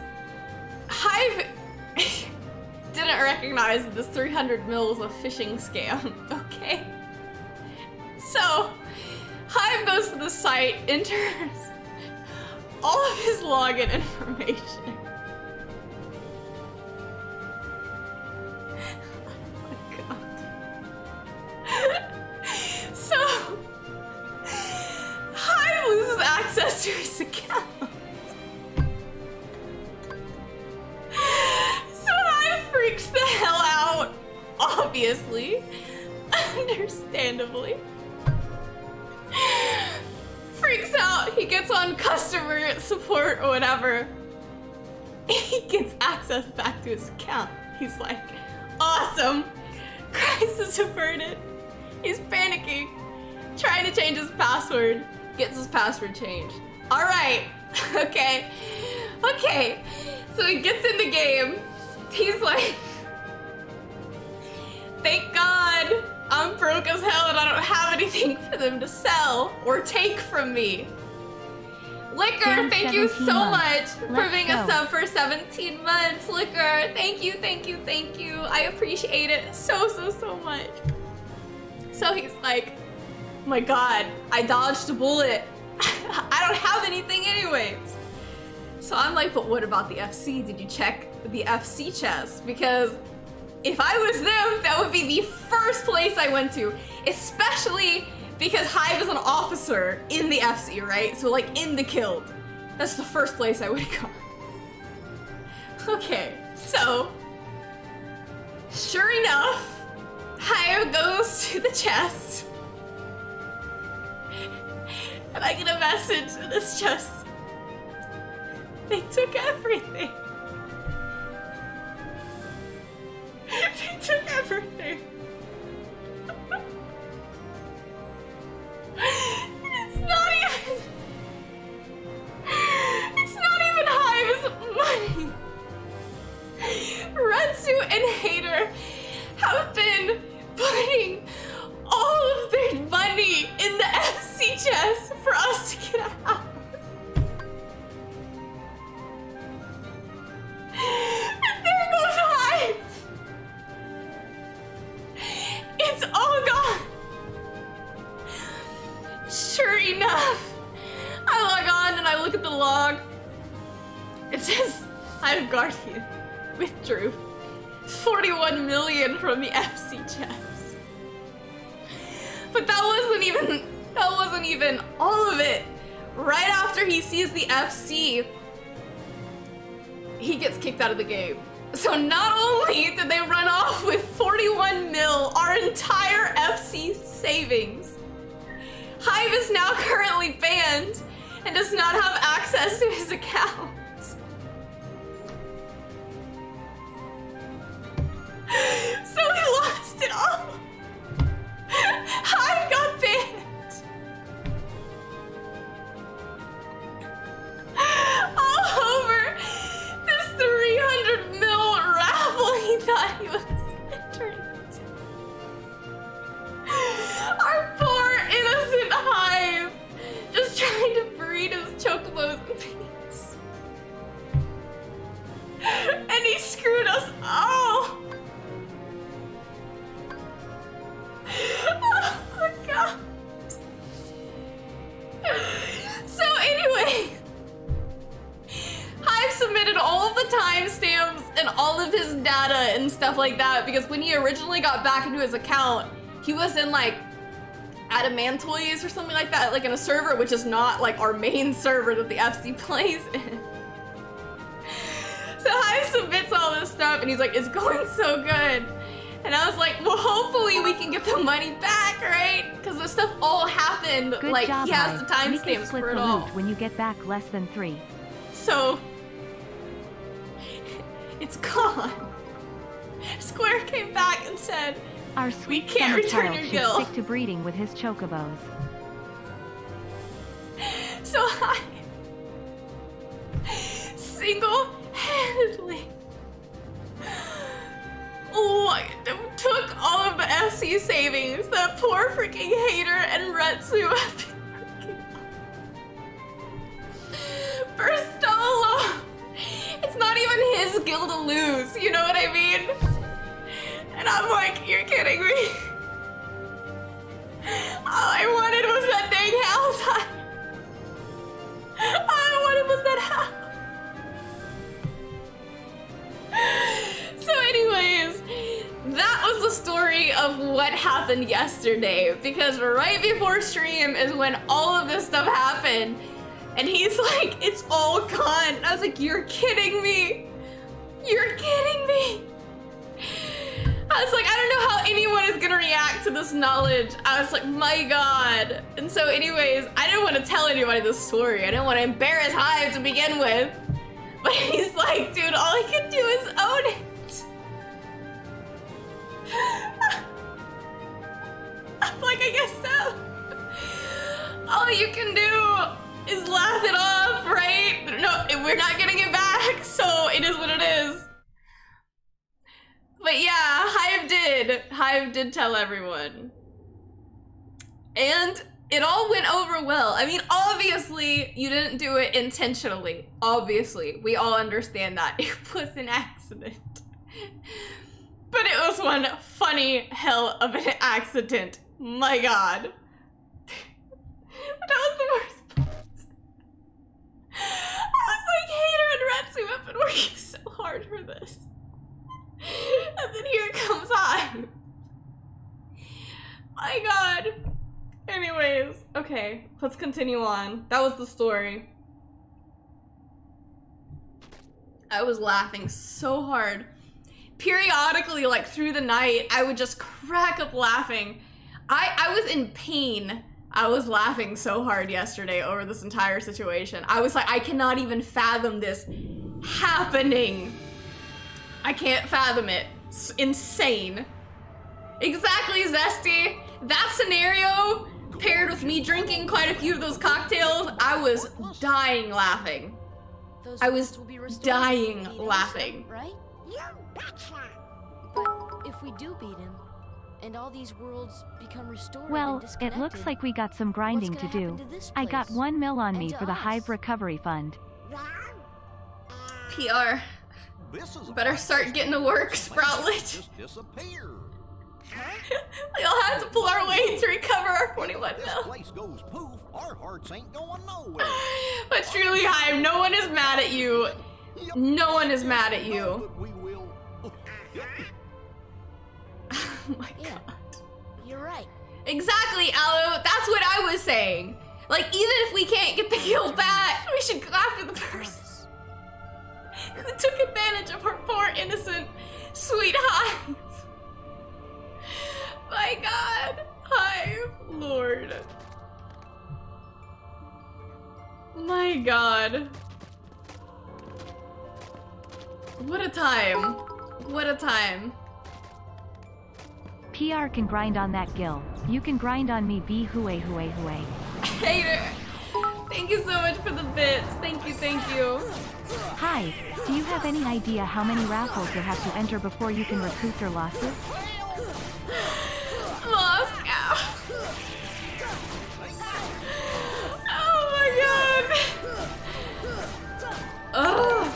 Hive didn't recognize that this 300 mil was a phishing scam, okay? So, Hive goes to the site, enters all of his login information. Oh my god. So, Hive loses access to his account. Freaks the hell out, obviously, understandably. Freaks out, he gets on customer support or whatever. He gets access back to his account. He's like, awesome, crisis averted. He's panicking, trying to change his password, gets his password changed. All right, okay, so he gets in the game. He's like, thank God I'm broke as hell and I don't have anything for them to sell or take from me. Liquor, thank you so much for being a sub for 17 months. Liquor, thank you. I appreciate it so much. So he's like, oh my God, I dodged a bullet. I don't have anything anyways. So I'm like, but what about the FC? Did you check the FC chest? Because if I was them, that would be the first place I went to, especially because Hive is an officer in the FC, right? So like in the guild, that's the first place I would go. Okay, so sure enough, Hive goes to the chest and I get a message in this chest. They took everything. They took everything. It's not even Hive's money. Retsu and Hater have been putting all of their money in the FC chest for us to get out. And there goes Hive. It's all gone. Sure enough, I log on and I look at the log. It says Hive Guardian withdrew 41 million from the FC chest. But that wasn't even all of it. Right after he sees the FC, he gets kicked out of the game. So not only did they run off with 41 mil, our entire FC savings, Hive is now currently banned and does not have access to his account. So he lost it all. stuff like that, because when he originally got back into his account, he was in like Adamantoys or something like that, like in a server which is not like our main server that the FC plays in. So Hive submits all this stuff and he's like, it's going so good. And I was like, well, hopefully we can get the money back, right? Because this stuff all happened. Good like job, he has the Hive. timestamps for it all. When you get back less than 3. So it's gone. Square came back and said, our sweet can't summer return child your should gill. stick to breeding with his chocobos. So I single-handedly took all of the FC savings that poor freaking Hater and Retsu have been working on for so long. It's not even his guild to lose, you know what I mean? And I'm like, you're kidding me. All I wanted was that dang house. All I wanted was that house. So anyways, that was the story of what happened yesterday, because right before stream is when all of this stuff happened, and he's like, it's all gone. And I was like, you're kidding me. You're kidding me. I was like, I don't know how anyone is gonna react to this knowledge. I was like, my God. And so anyways, I didn't want to tell anybody this story. I didn't want to embarrass Hive to begin with. But he's like, dude, all I can do is own it. I'm like, I guess so. All you can do is laugh it off, right? No, we're not getting it back, so it is what it is. But yeah, Hive did tell everyone. And it all went over well. I mean, obviously, you didn't do it intentionally. Obviously, we all understand that. It was an accident. But it was one funny hell of an accident. My God. That was the worst part. I was like, Hater and Retsu have been working so hard for this. And then here comes Hive. My God. Anyways, okay, let's continue on. That was the story. I was laughing so hard. Periodically, like through the night, I would just crack up laughing. I was in pain. I was laughing so hard yesterday over this entire situation. I was like, I cannot even fathom this happening. I can't fathom it. It's insane. Exactly, Zesty. That scenario, paired with me drinking quite a few of those cocktails, I was dying laughing. I was dying laughing. Right? Yeah, betcha. But if we do beat him, and all these worlds become restored Well, and it looks like we got some grinding to do. I got 1 mil on me for the Hive recovery fund. PR. Better start getting to work, Sproutlet. We all have to pull our weight to recover our 41 mil. But truly, Hive, no one is mad at you. No one is mad at you. Oh my God. You're right. Exactly, Aloe. That's what I was saying. Like, even if we can't get the guild back, we should go after the person who took advantage of her poor, innocent, sweet Hive. My God. Hive. Lord. My God. What a time. What a time. PR can grind on that gill. You can grind on me, be hooey hooey hooey. Hater. Thank you so much for the bits. Thank you, thank you. Hi, do you have any idea how many raffles you'll have to enter before you can recoup your losses? Moscow. Oh my God. Oh.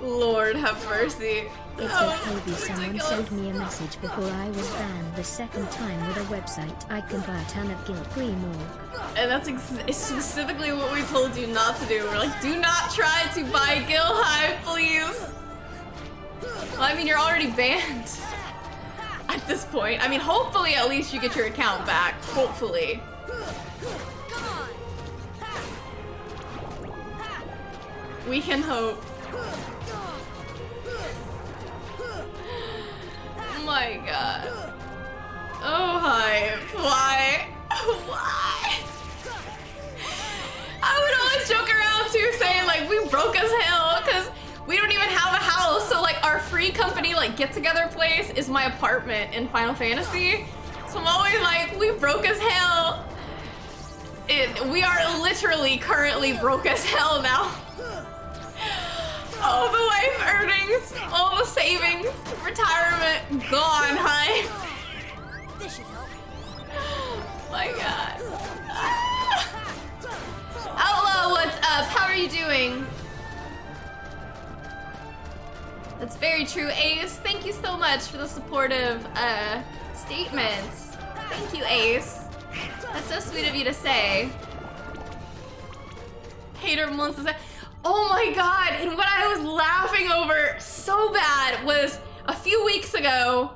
Lord have mercy. It's okay, someone sent me a message before I was banned the second time with a website I can buy a ton of guild more. And that's specifically what we told you not to do. We're like, do not try to buy Guild Hive, please. Well, I mean, you're already banned at this point. I mean, hopefully at least you get your account back. Hopefully. We can hope. Oh my god. Oh, hi. Why? Why? I would always joke around too, saying like we broke as hell because we don't even have a house. So like our free company like get together place is my apartment in Final Fantasy. So I'm always like, we broke as hell. We are literally currently broke as hell now. All the life earnings, all the savings, retirement, gone, hi. This should help. My god. Outlaw, what's up? How are you doing? That's very true, Ace. Thank you so much for the supportive statements. Thank you, Ace. That's so sweet of you to say. Hater Melissa said, oh my god, and what I was laughing over so bad was a few weeks ago,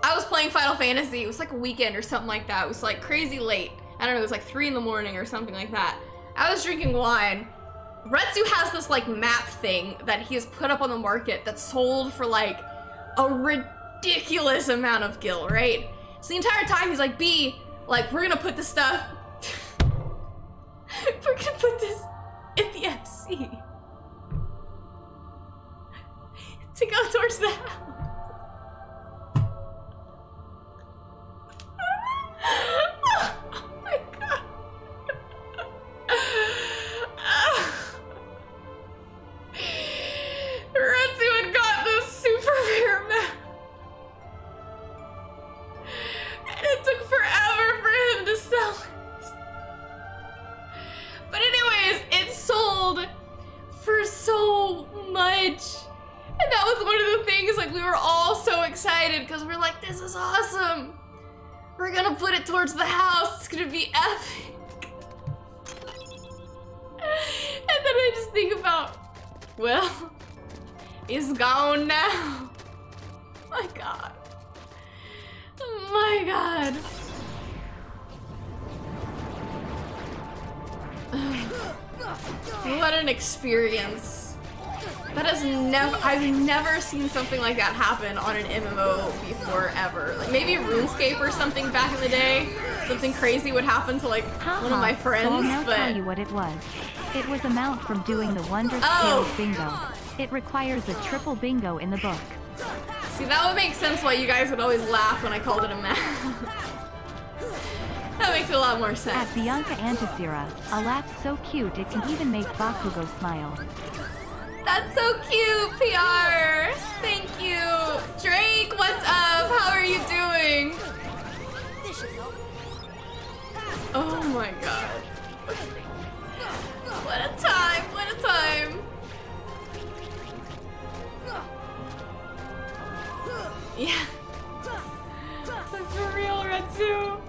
I was playing Final Fantasy. It was like a weekend or something like that. It was like crazy late. I don't know, it was like 3 in the morning or something like that. I was drinking wine. Retsu has this like map thing that he has put up on the market that's sold for like a ridiculous amount of gil, right? So the entire time he's like, B, like we're gonna put this stuff, we're gonna put this in the FC to go towards the house. Oh my god. Retsu had got this super rare map. And it took forever for him to sell it. But anyways, it sold for so much. And that was one of the things, like we were all so excited because we're like, this is awesome. We're gonna put it towards the house. It's gonna be epic. And then I just think about, well, it's gone now. My god. Oh my god. What an experience. That has I've never seen something like that happen on an MMO before, ever. Like maybe RuneScape or something back in the day. Something crazy would happen to like one of my friends, so I'll now but... tell you what it was. It was a mount from doing the Wondrous Tales bingo. It requires a triple bingo in the book. See, that would make sense why you guys would always laugh when I called it a map. That makes a lot more sense. At Bianca Antisera, a laugh so cute it can even make Bakugo smile. That's so cute, PR! Thank you! Drake, what's up? How are you doing? This should help. Oh my god. What a time, what a time. Yeah. For real, Retsu.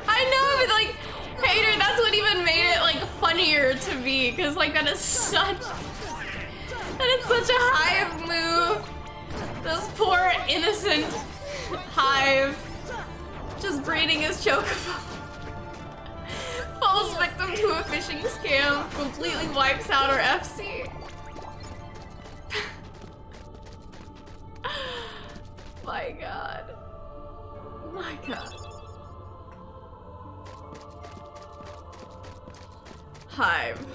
I know, but like, hater, that's what even made it like funnier to me, because like that is such a Hive move. This poor innocent Hive just breeding his chocobo. Falls victim to a phishing scam, completely wipes out our FC. My god. My god. Hive.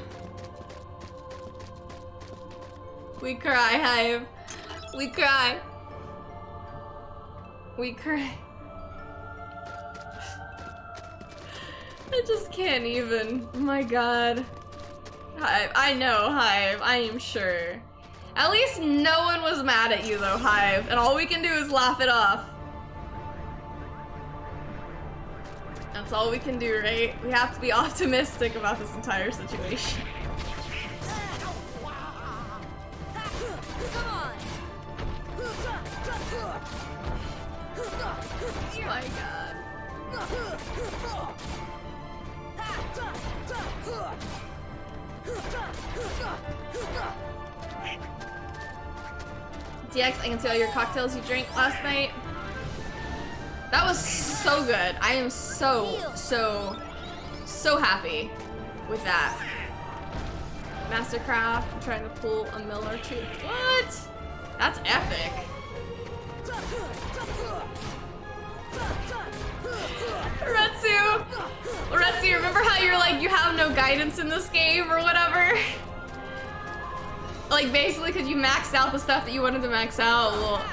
We cry, Hive. We cry. We cry. I just can't even. My god. Hive. I know, Hive. I am sure. At least no one was mad at you though, Hive. And all we can do is laugh it off. That's all we can do, right? We have to be optimistic about this entire situation. My god. DX, I can see all your cocktails you drank last night. That was so good. I am so happy with that. Mastercraft, I'm trying to pull a mill or two. What? That's epic. Retsu, remember how you're like, you have no guidance in this game or whatever? Like basically because you maxed out the stuff that you wanted to max out. Well,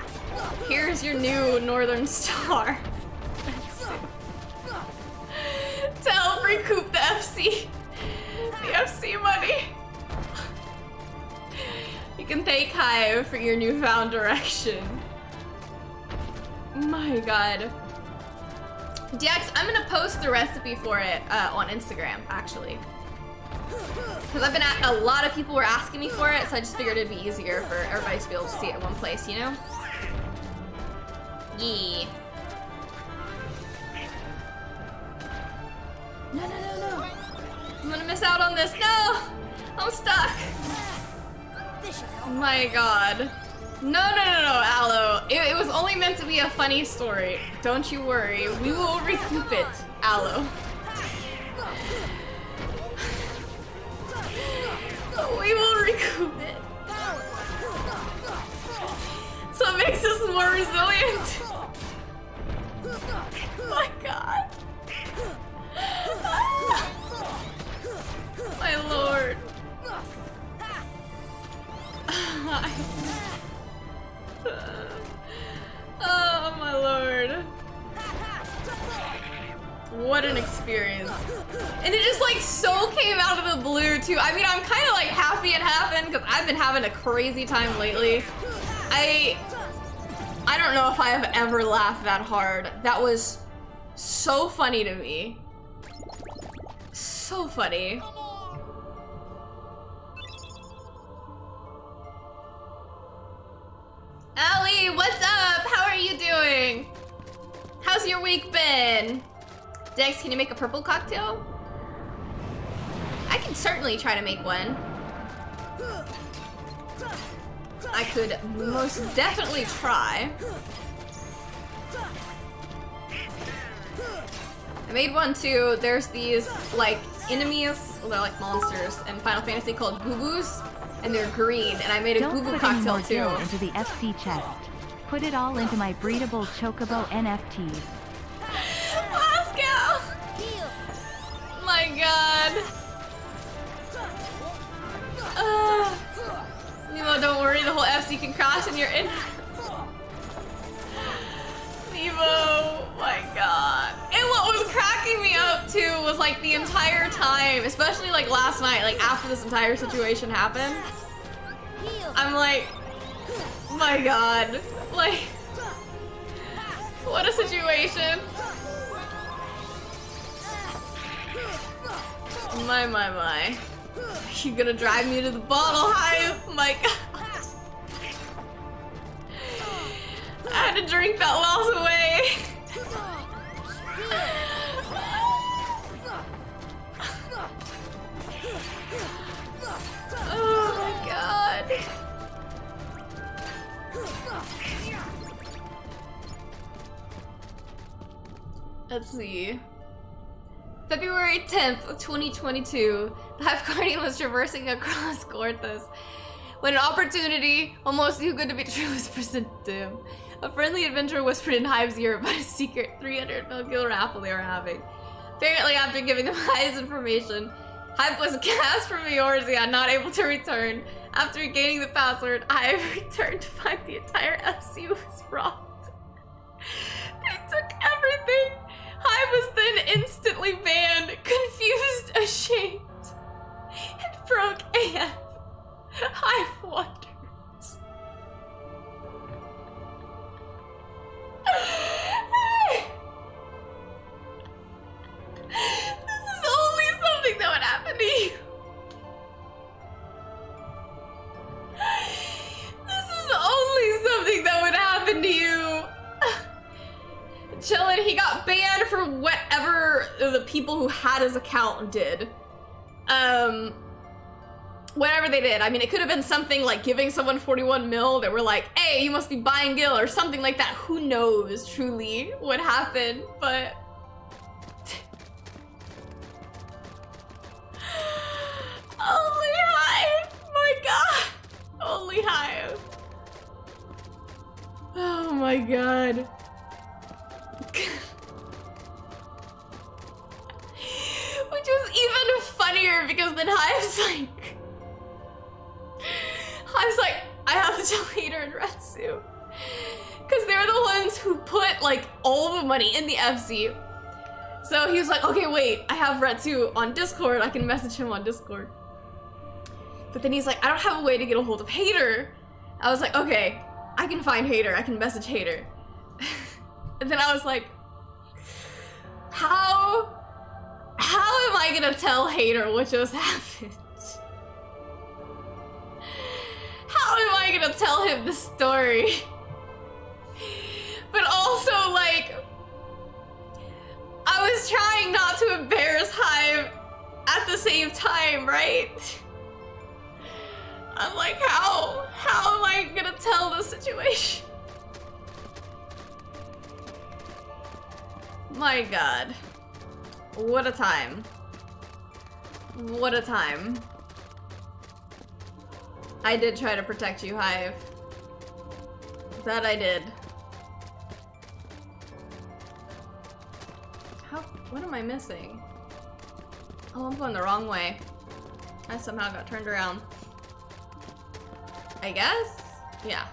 here's your new Northern Star. To help recoup the FC money. You can thank Hive for your newfound direction. My god. DX, I'm gonna post the recipe for it on Instagram, actually. Because I've been a lot of people were asking me for it, so I just figured it'd be easier for everybody to be able to see it in one place, you know? Yeah. No. I'm gonna miss out on this. No! I'm stuck. Oh my god. No, Aloe. It was only meant to be a funny story. Don't you worry. We will recoup it, Aloe. We will recoup it. So it makes us more resilient. Oh my god. My lord. Oh my lord. What an experience. And it just like so came out of the blue too. I mean, I'm kind of like happy it happened because I've been having a crazy time lately. I don't know if I have ever laughed that hard. That was so funny to me. So funny. Allie, what's up? How are you doing? How's your week been? Dex, can you make a purple cocktail? I can certainly try to make one. I could most definitely try. I made one too. There's these like enemies, well, they're like monsters in Final Fantasy called Goo-Goos, and they're green, and I made a Goo-Goo cocktail too. Don't put any more into the FC chest. Put it all into my breedable Chocobo NFTs. Pascal! My god. Nemo, don't worry, the whole FC can crash and you're in. Nemo, my god. And what was cracking me up too was like the entire time, especially like last night, like after this entire situation happened, I'm like, my god, like, what a situation. My. You gonna drive me to the bottle, Hive? My god. I had to drink that loss away. Oh my god. Let's see. February 10th, 2022, the Hive Guardian was traversing across Gorthas when an opportunity, almost too good to be true, was presented to him. A friendly adventurer whispered in Hive's ear about a secret 300 mil raffle they were having. Apparently, after giving them Hive's information, Hive was cast from Eorzea, not able to return. After regaining the password, Hive returned to find the entire FC was robbed. They took everything. Hive was then instantly banned, confused, ashamed, and broke AF. Hive wonders. This is only something that would happen to you. This is only something that would happen to you. Chillin', he got banned for whatever the people who had his account did. whatever they did. I mean, it could have been something like giving someone 41 mil that were like, hey, you must be buying Gil or something like that. Who knows truly what happened, but... Only Hive! My god! Only Hive. Oh my god. Which was even funnier because then Hive's like, I have to tell Hater and Retsu. Because they're the ones who put like all the money in the FC. So he was like, okay, wait, I have Retsu on Discord. I can message him on Discord. But then he's like, I don't have a way to get a hold of Hater. I was like, okay, I can find Hater. I can message Hater. And then I was like, how am I gonna tell Hater what just happened? How am I gonna tell him the story? But also, like, I was trying not to embarrass Hive at the same time, right? I'm like, how am I gonna tell the situation? My god. What a time. What a time. I did try to protect you, Hive. That I did. What am I missing? Oh, I'm going the wrong way. I somehow got turned around. I guess? Yeah.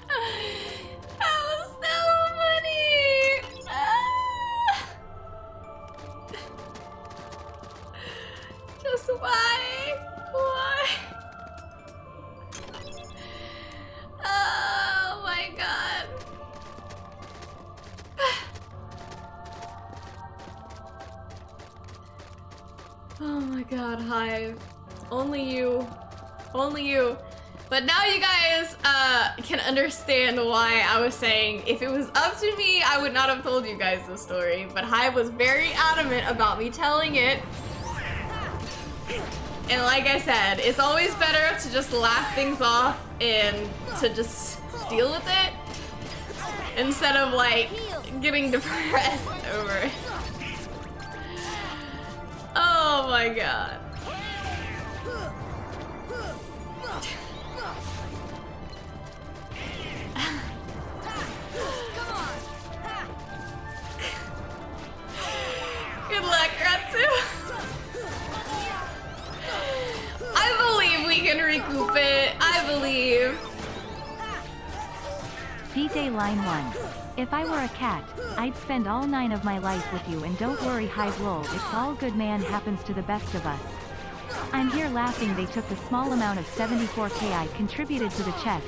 That was so funny! Just why? Why? Oh my god. Oh my god, Hive. Only you. Only you. But now you guys can understand why I was saying if it was up to me, I would not have told you guys this story. But Hive was very adamant about me telling it. And like I said, it's always better to just laugh things off and to just deal with it instead of like getting depressed over it. Oh my god. Good luck, Ratsu. I believe we can recoup it. I believe. DJ line 1. If I were a cat, I'd spend all 9 of my life with you, and don't worry, Hive lol, it's all good, man, happens to the best of us. I'm here laughing they took the small amount of 74k I contributed to the chest.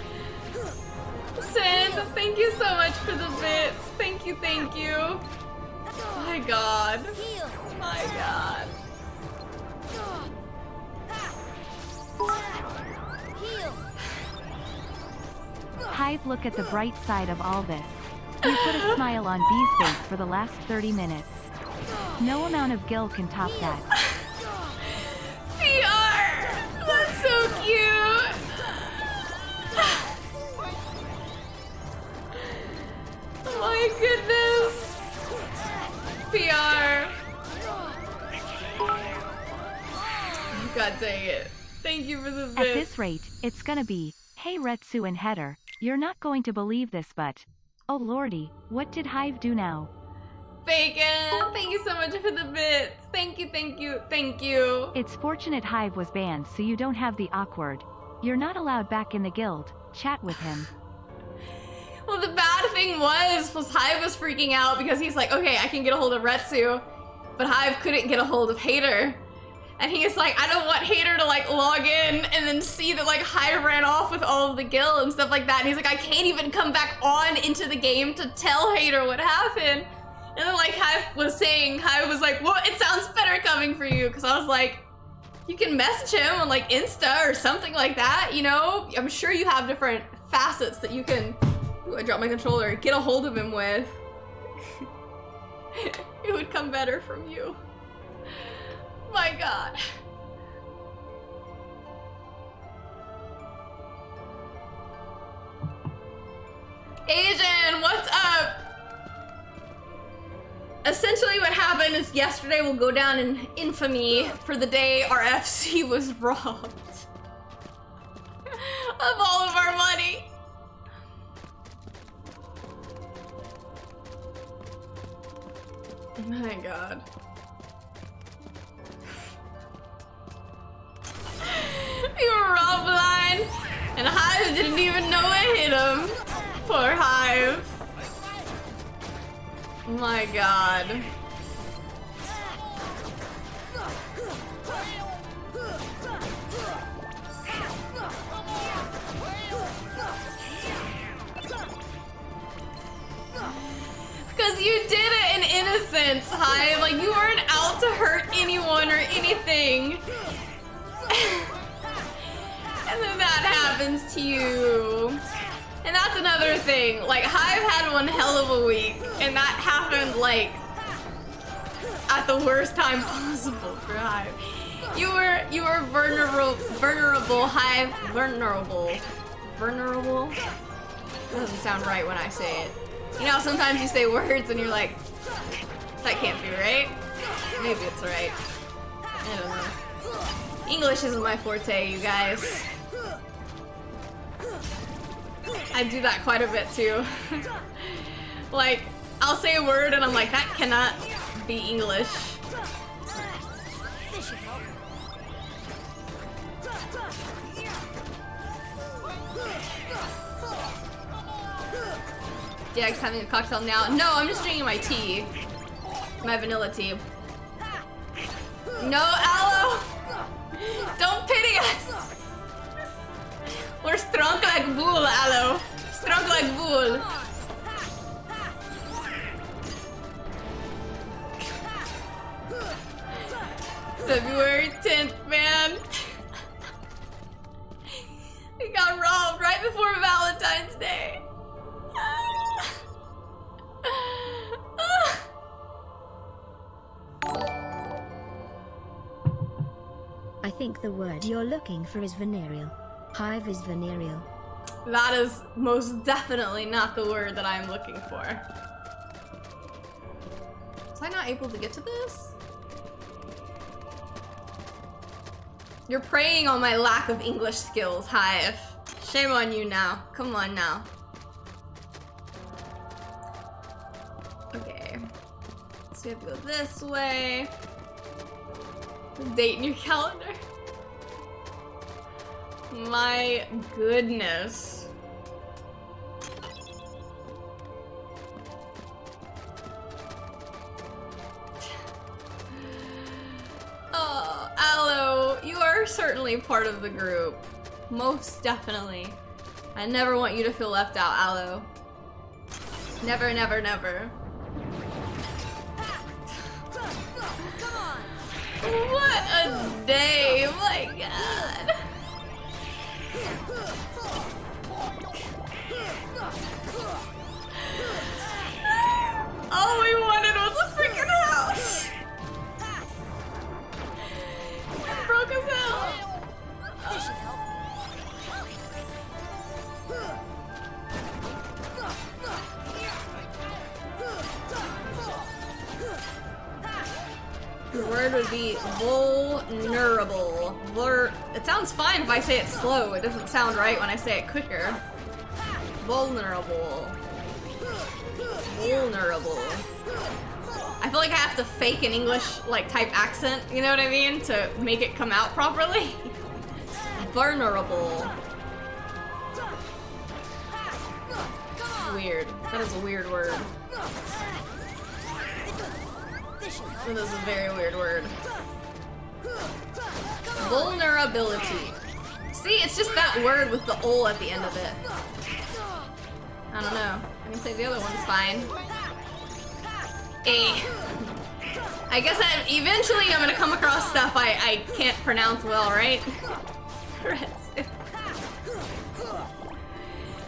Sand, thank you so much for the bits. Thank you, thank you. My god. My god. Hive, look at the bright side of all this. You put a smile on B's face for the last 30 minutes. No amount of Gil can top that. PR! That's so cute! My goodness! PR! God dang it. Thank you for the bit. At this rate, it's gonna be, hey Retsu and Header, you're not going to believe this, but... oh lordy, what did Hive do now? Bacon, thank you so much for the bits. Thank you, thank you, thank you. It's fortunate Hive was banned so you don't have the awkward. You're not allowed back in the guild. Chat with him. Well, the bad thing was Hive was freaking out because he's like, okay, I can get a hold of Retsu, but Hive couldn't get a hold of Hater. And he's like, I don't want Hater to like log in and then see that like Hive ran off with all of the guild and stuff like that. And he's like, I can't even come back on into the game to tell Hater what happened. And then like Hive was saying, Hive was like, well, it sounds better coming for you. Cause I was like, you can message him on like Insta or something like that, you know? I'm sure you have different facets that you can, ooh, I dropped my controller, get a hold of him with. It would come better from you. My god. Asian, what's up? Essentially what happened is yesterday will go down in infamy for the day our FC was robbed of all of our money. My god. We were robbed blind, and Hive didn't even know it hit him. Poor Hive. My god. Because you did it in innocence, Hive. Like, you weren't out to hurt anyone or anything. And then that happens to you. And that's another thing. Like, Hive had one hell of a week, and that happened, like, at the worst time possible for Hive. You were vulnerable, Hive. Vulnerable. Doesn't sound right when I say it. You know how sometimes you say words and you're like, that can't be right? Maybe it's right. I don't know. English isn't my forte, you guys. I do that quite a bit too. Like, I'll say a word and I'm like, that cannot be English. Jack's having a cocktail now. No, I'm just drinking my tea. My vanilla tea. No, Aloe! Don't pity us! We're strong like bull, Aloe. Strong like bull. February 10th, man. We got robbed right before Valentine's Day. I think the word you're looking for is venereal. Hive is venereal. That is most definitely not the word that I'm looking for. Was I not able to get to this? You're preying on my lack of English skills, Hive. Shame on you now. Come on now. Okay. So we have to go this way. Date in your calendar. My goodness. Oh, Aloe, you are certainly part of the group. Most definitely. I never want you to feel left out, Aloe. Never, never, never. What a day, my god. All we wanted was a freaking house. Broke as hell. The word would be vulnerable. It sounds fine if I say it slow. It doesn't sound right when I say it quicker. Vulnerable. Vulnerable. I feel like I have to fake an English like type accent, you know what I mean? To make it come out properly. Vulnerable. Weird. That is a weird word. That is a very weird word. Vulnerability. See, it's just that word with the ol at the end of it. I don't know. I can say the other one's fine. I guess eventually I'm gonna come across stuff I can't pronounce well, right?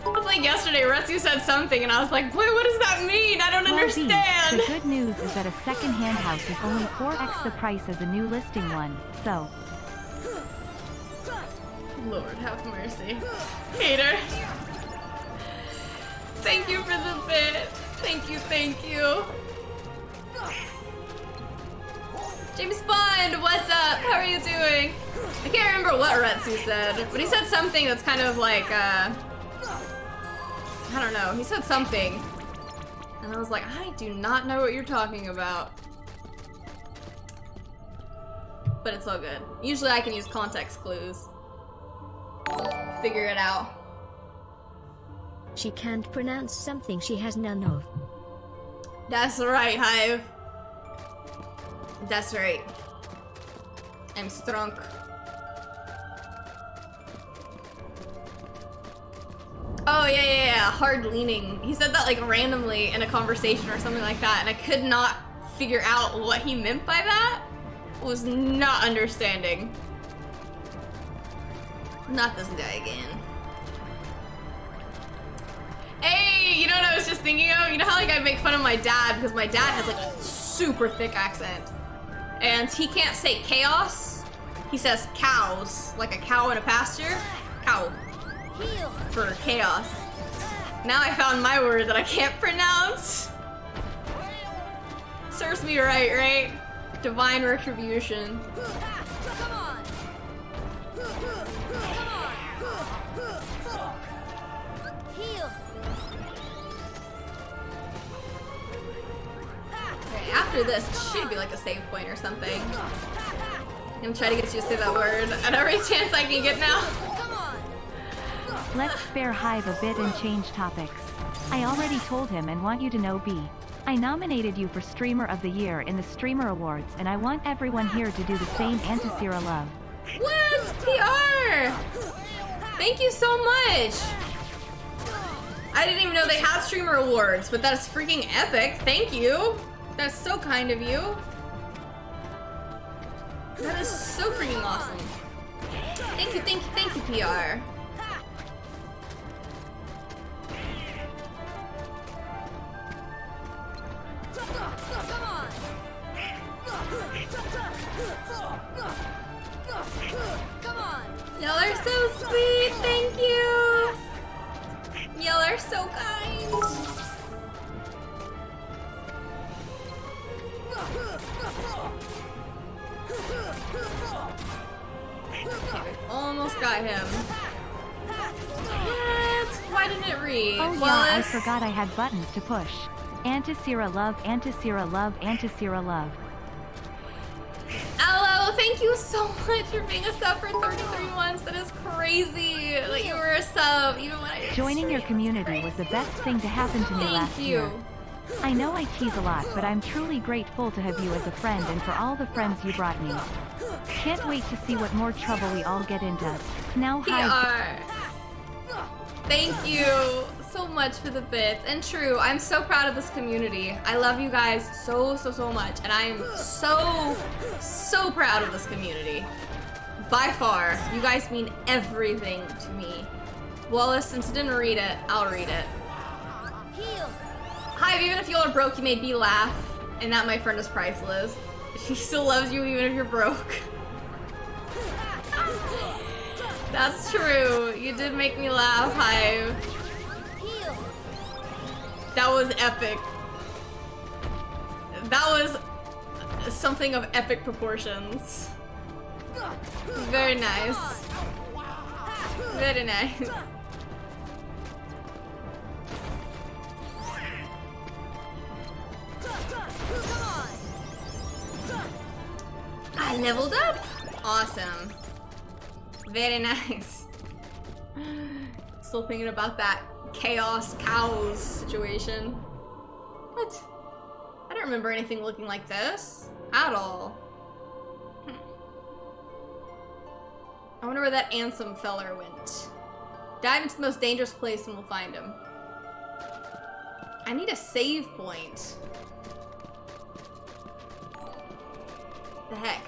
It's like think yesterday Retsu said something and I was like, boy, what does that mean? I don't Well, V, understand. the good news is that a second-hand house is only 4x the price as a new listing one, so... Lord have mercy. Hater. Thank you for the bit. Thank you, thank you. James Bond, what's up? How are you doing? I can't remember what Retsu said, but he said something that's kind of like, I don't know. He said something. And I was like, I do not know what you're talking about. But it's all good. Usually I can use context clues. Figure it out. She can't pronounce something she has none of. That's right, Hive. That's right. I'm strong. Oh, yeah. Hard leaning. He said that like randomly in a conversation or something like that, and I could not figure out what he meant by that. Was not understanding. Not this guy again. Hey, you know what I was just thinking of? You know how like I make fun of my dad because my dad has like a super thick accent. And he can't say chaos. He says cows, like a cow in a pasture. Cow. For chaos. Now I found my word that I can't pronounce. Serves me right? Divine retribution. Come on. Heal. Okay, after this, it should be like a save point or something. I'm gonna try to get you to say that word at every chance I can get now. Come on. Let's spare Hive a bit and change topics. I already told him and want you to know B. I nominated you for Streamer of the Year in the Streamer Awards and I want everyone here to do the same. Antisera love. What? PR! Thank you so much! I didn't even know they had Streamer Awards, but that's freaking epic. Thank you! That's so kind of you. That is so freaking awesome. Thank you, PR. Come on. Come on. Y'all are so sweet, thank you! Y'all are so kind! Okay, almost got him. What? Why didn't it read? Oh yeah, I forgot I had buttons to push. Antisera love, Antisera love, Antisera love. Hello, thank you so much for being a sub for 33 months. That is crazy that you were a sub, even when I didn't Joining your stream. community was the best thing to happen to me last year. I know I tease a lot, but I'm truly grateful to have you as a friend and for all the friends you brought me. Can't wait to see what more trouble we all get into. Now hi. Thank you so much for the bits. And true, I'm so proud of this community. I love you guys so much. And I'm so proud of this community. By far, you guys mean everything to me. Wallace, since you didn't read it, I'll read it. Heal. Hi, even if you all are broke, you made me laugh. And that, my friend, is priceless. She still loves you even if you're broke. That's true. You did make me laugh, Hive. Heal. That was epic. That was something of epic proportions. Very nice. Very nice. I leveled up. Awesome. Very nice. Still thinking about that chaos cows situation. What? I don't remember anything looking like this at all. I wonder where that Ansem feller went. Dive into the most dangerous place and we'll find him. I need a save point. The heck?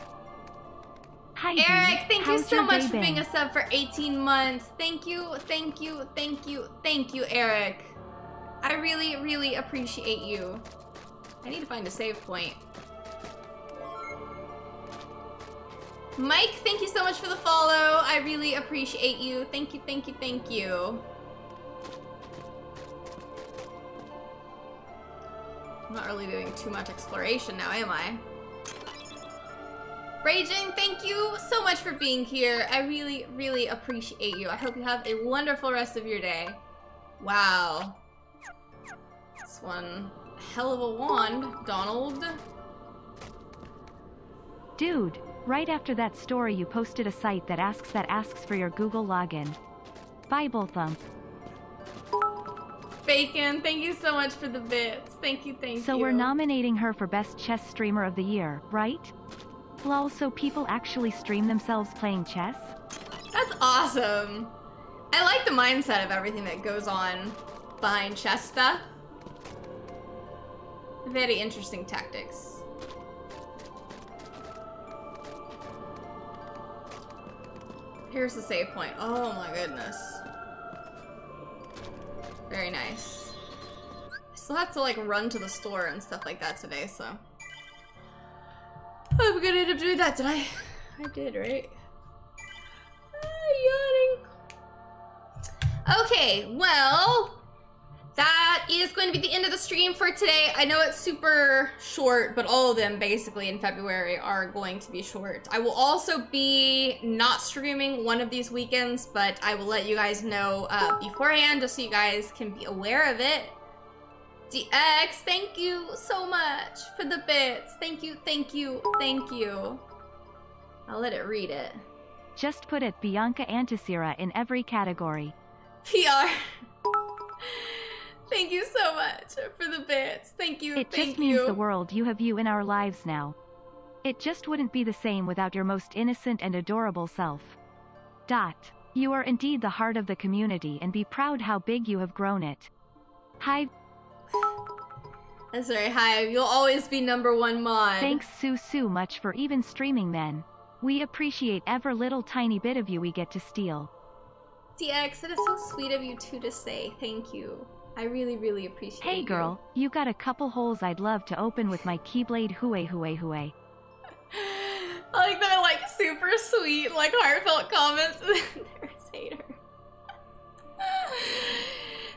Hi, Eric, thank you How's so your much day for being been? a sub for 18 months. Thank you, thank you, thank you, thank you, Eric. I really, really appreciate you. I need to find a save point. Mike, thank you so much for the follow. I really appreciate you. Thank you, thank you, thank you. I'm not really doing too much exploration now, am I? Raging, thank you so much for being here. I really, really appreciate you. I hope you have a wonderful rest of your day. Wow. This one, hell of a wand, Donald. Dude, right after that story you posted a site that asks for your Google login. Bible thump. Bacon, thank you so much for the bits. Thank you, thank you. So we're nominating her for Best Chess Streamer of the Year, right? Lol, so people actually stream themselves playing chess? That's awesome. I like the mindset of everything that goes on behind chess stuff. Very interesting tactics. Here's the save point. Oh my goodness. Very nice. I still have to like run to the store and stuff like that today, so. I'm gonna end up doing that today. I did, right? Yawning. Okay, well, that is going to be the end of the stream for today. I know it's super short, but all of them basically in February are going to be short. I will also be not streaming one of these weekends, but I will let you guys know beforehand just so you guys can be aware of it. DX, thank you so much for the bits. Thank you, thank you, thank you. I'll let it read it. Just put it Bianca Antisera in every category. PR. Thank you so much for the bits. Thank you, It thank just means you. the world you have you in our lives now. It just wouldn't be the same without your most innocent and adorable self. Dot. You are indeed the heart of the community and be proud how big you have grown it. Hi. That's right, Hive. You'll always be #1 mod. Thanks so much for even streaming then. We appreciate every little tiny bit of you we get to steal. DX, it is so sweet of you too to say. Thank you. I really, really appreciate Hey you. girl, you got a couple holes I'd love to open with my keyblade hooey hooey hooey. I like that, like, super sweet, like, heartfelt comments. There's Hater.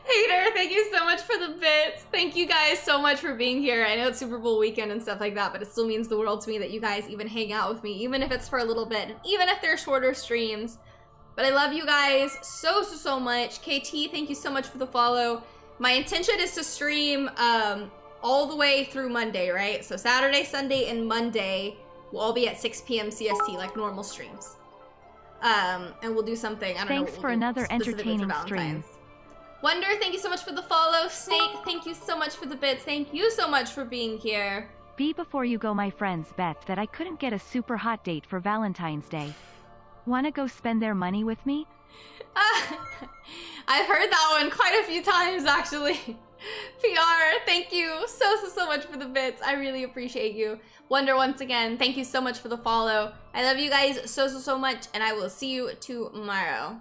Hater, thank you so much for the bits. Thank you guys so much for being here. I know it's Super Bowl weekend and stuff like that, but it still means the world to me that you guys even hang out with me, even if it's for a little bit, and even if they're shorter streams. But I love you guys so much. KT, thank you so much for the follow. My intention is to stream all the way through Monday, right? So Saturday, Sunday, and Monday will all be at 6 p.m. CST, like normal streams. And we'll do something, I don't know. Thanks for another entertaining stream. Wonder, thank you so much for the follow. Snake, thank you so much for the bits. Thank you so much for being here. Before you go, my friends bet that I couldn't get a super hot date for Valentine's Day. Wanna go spend their money with me? I've heard that one quite a few times, actually. PR, thank you so much for the bits. I really appreciate you. Wonder, once again, thank you so much for the follow. I love you guys so much, and I will see you tomorrow.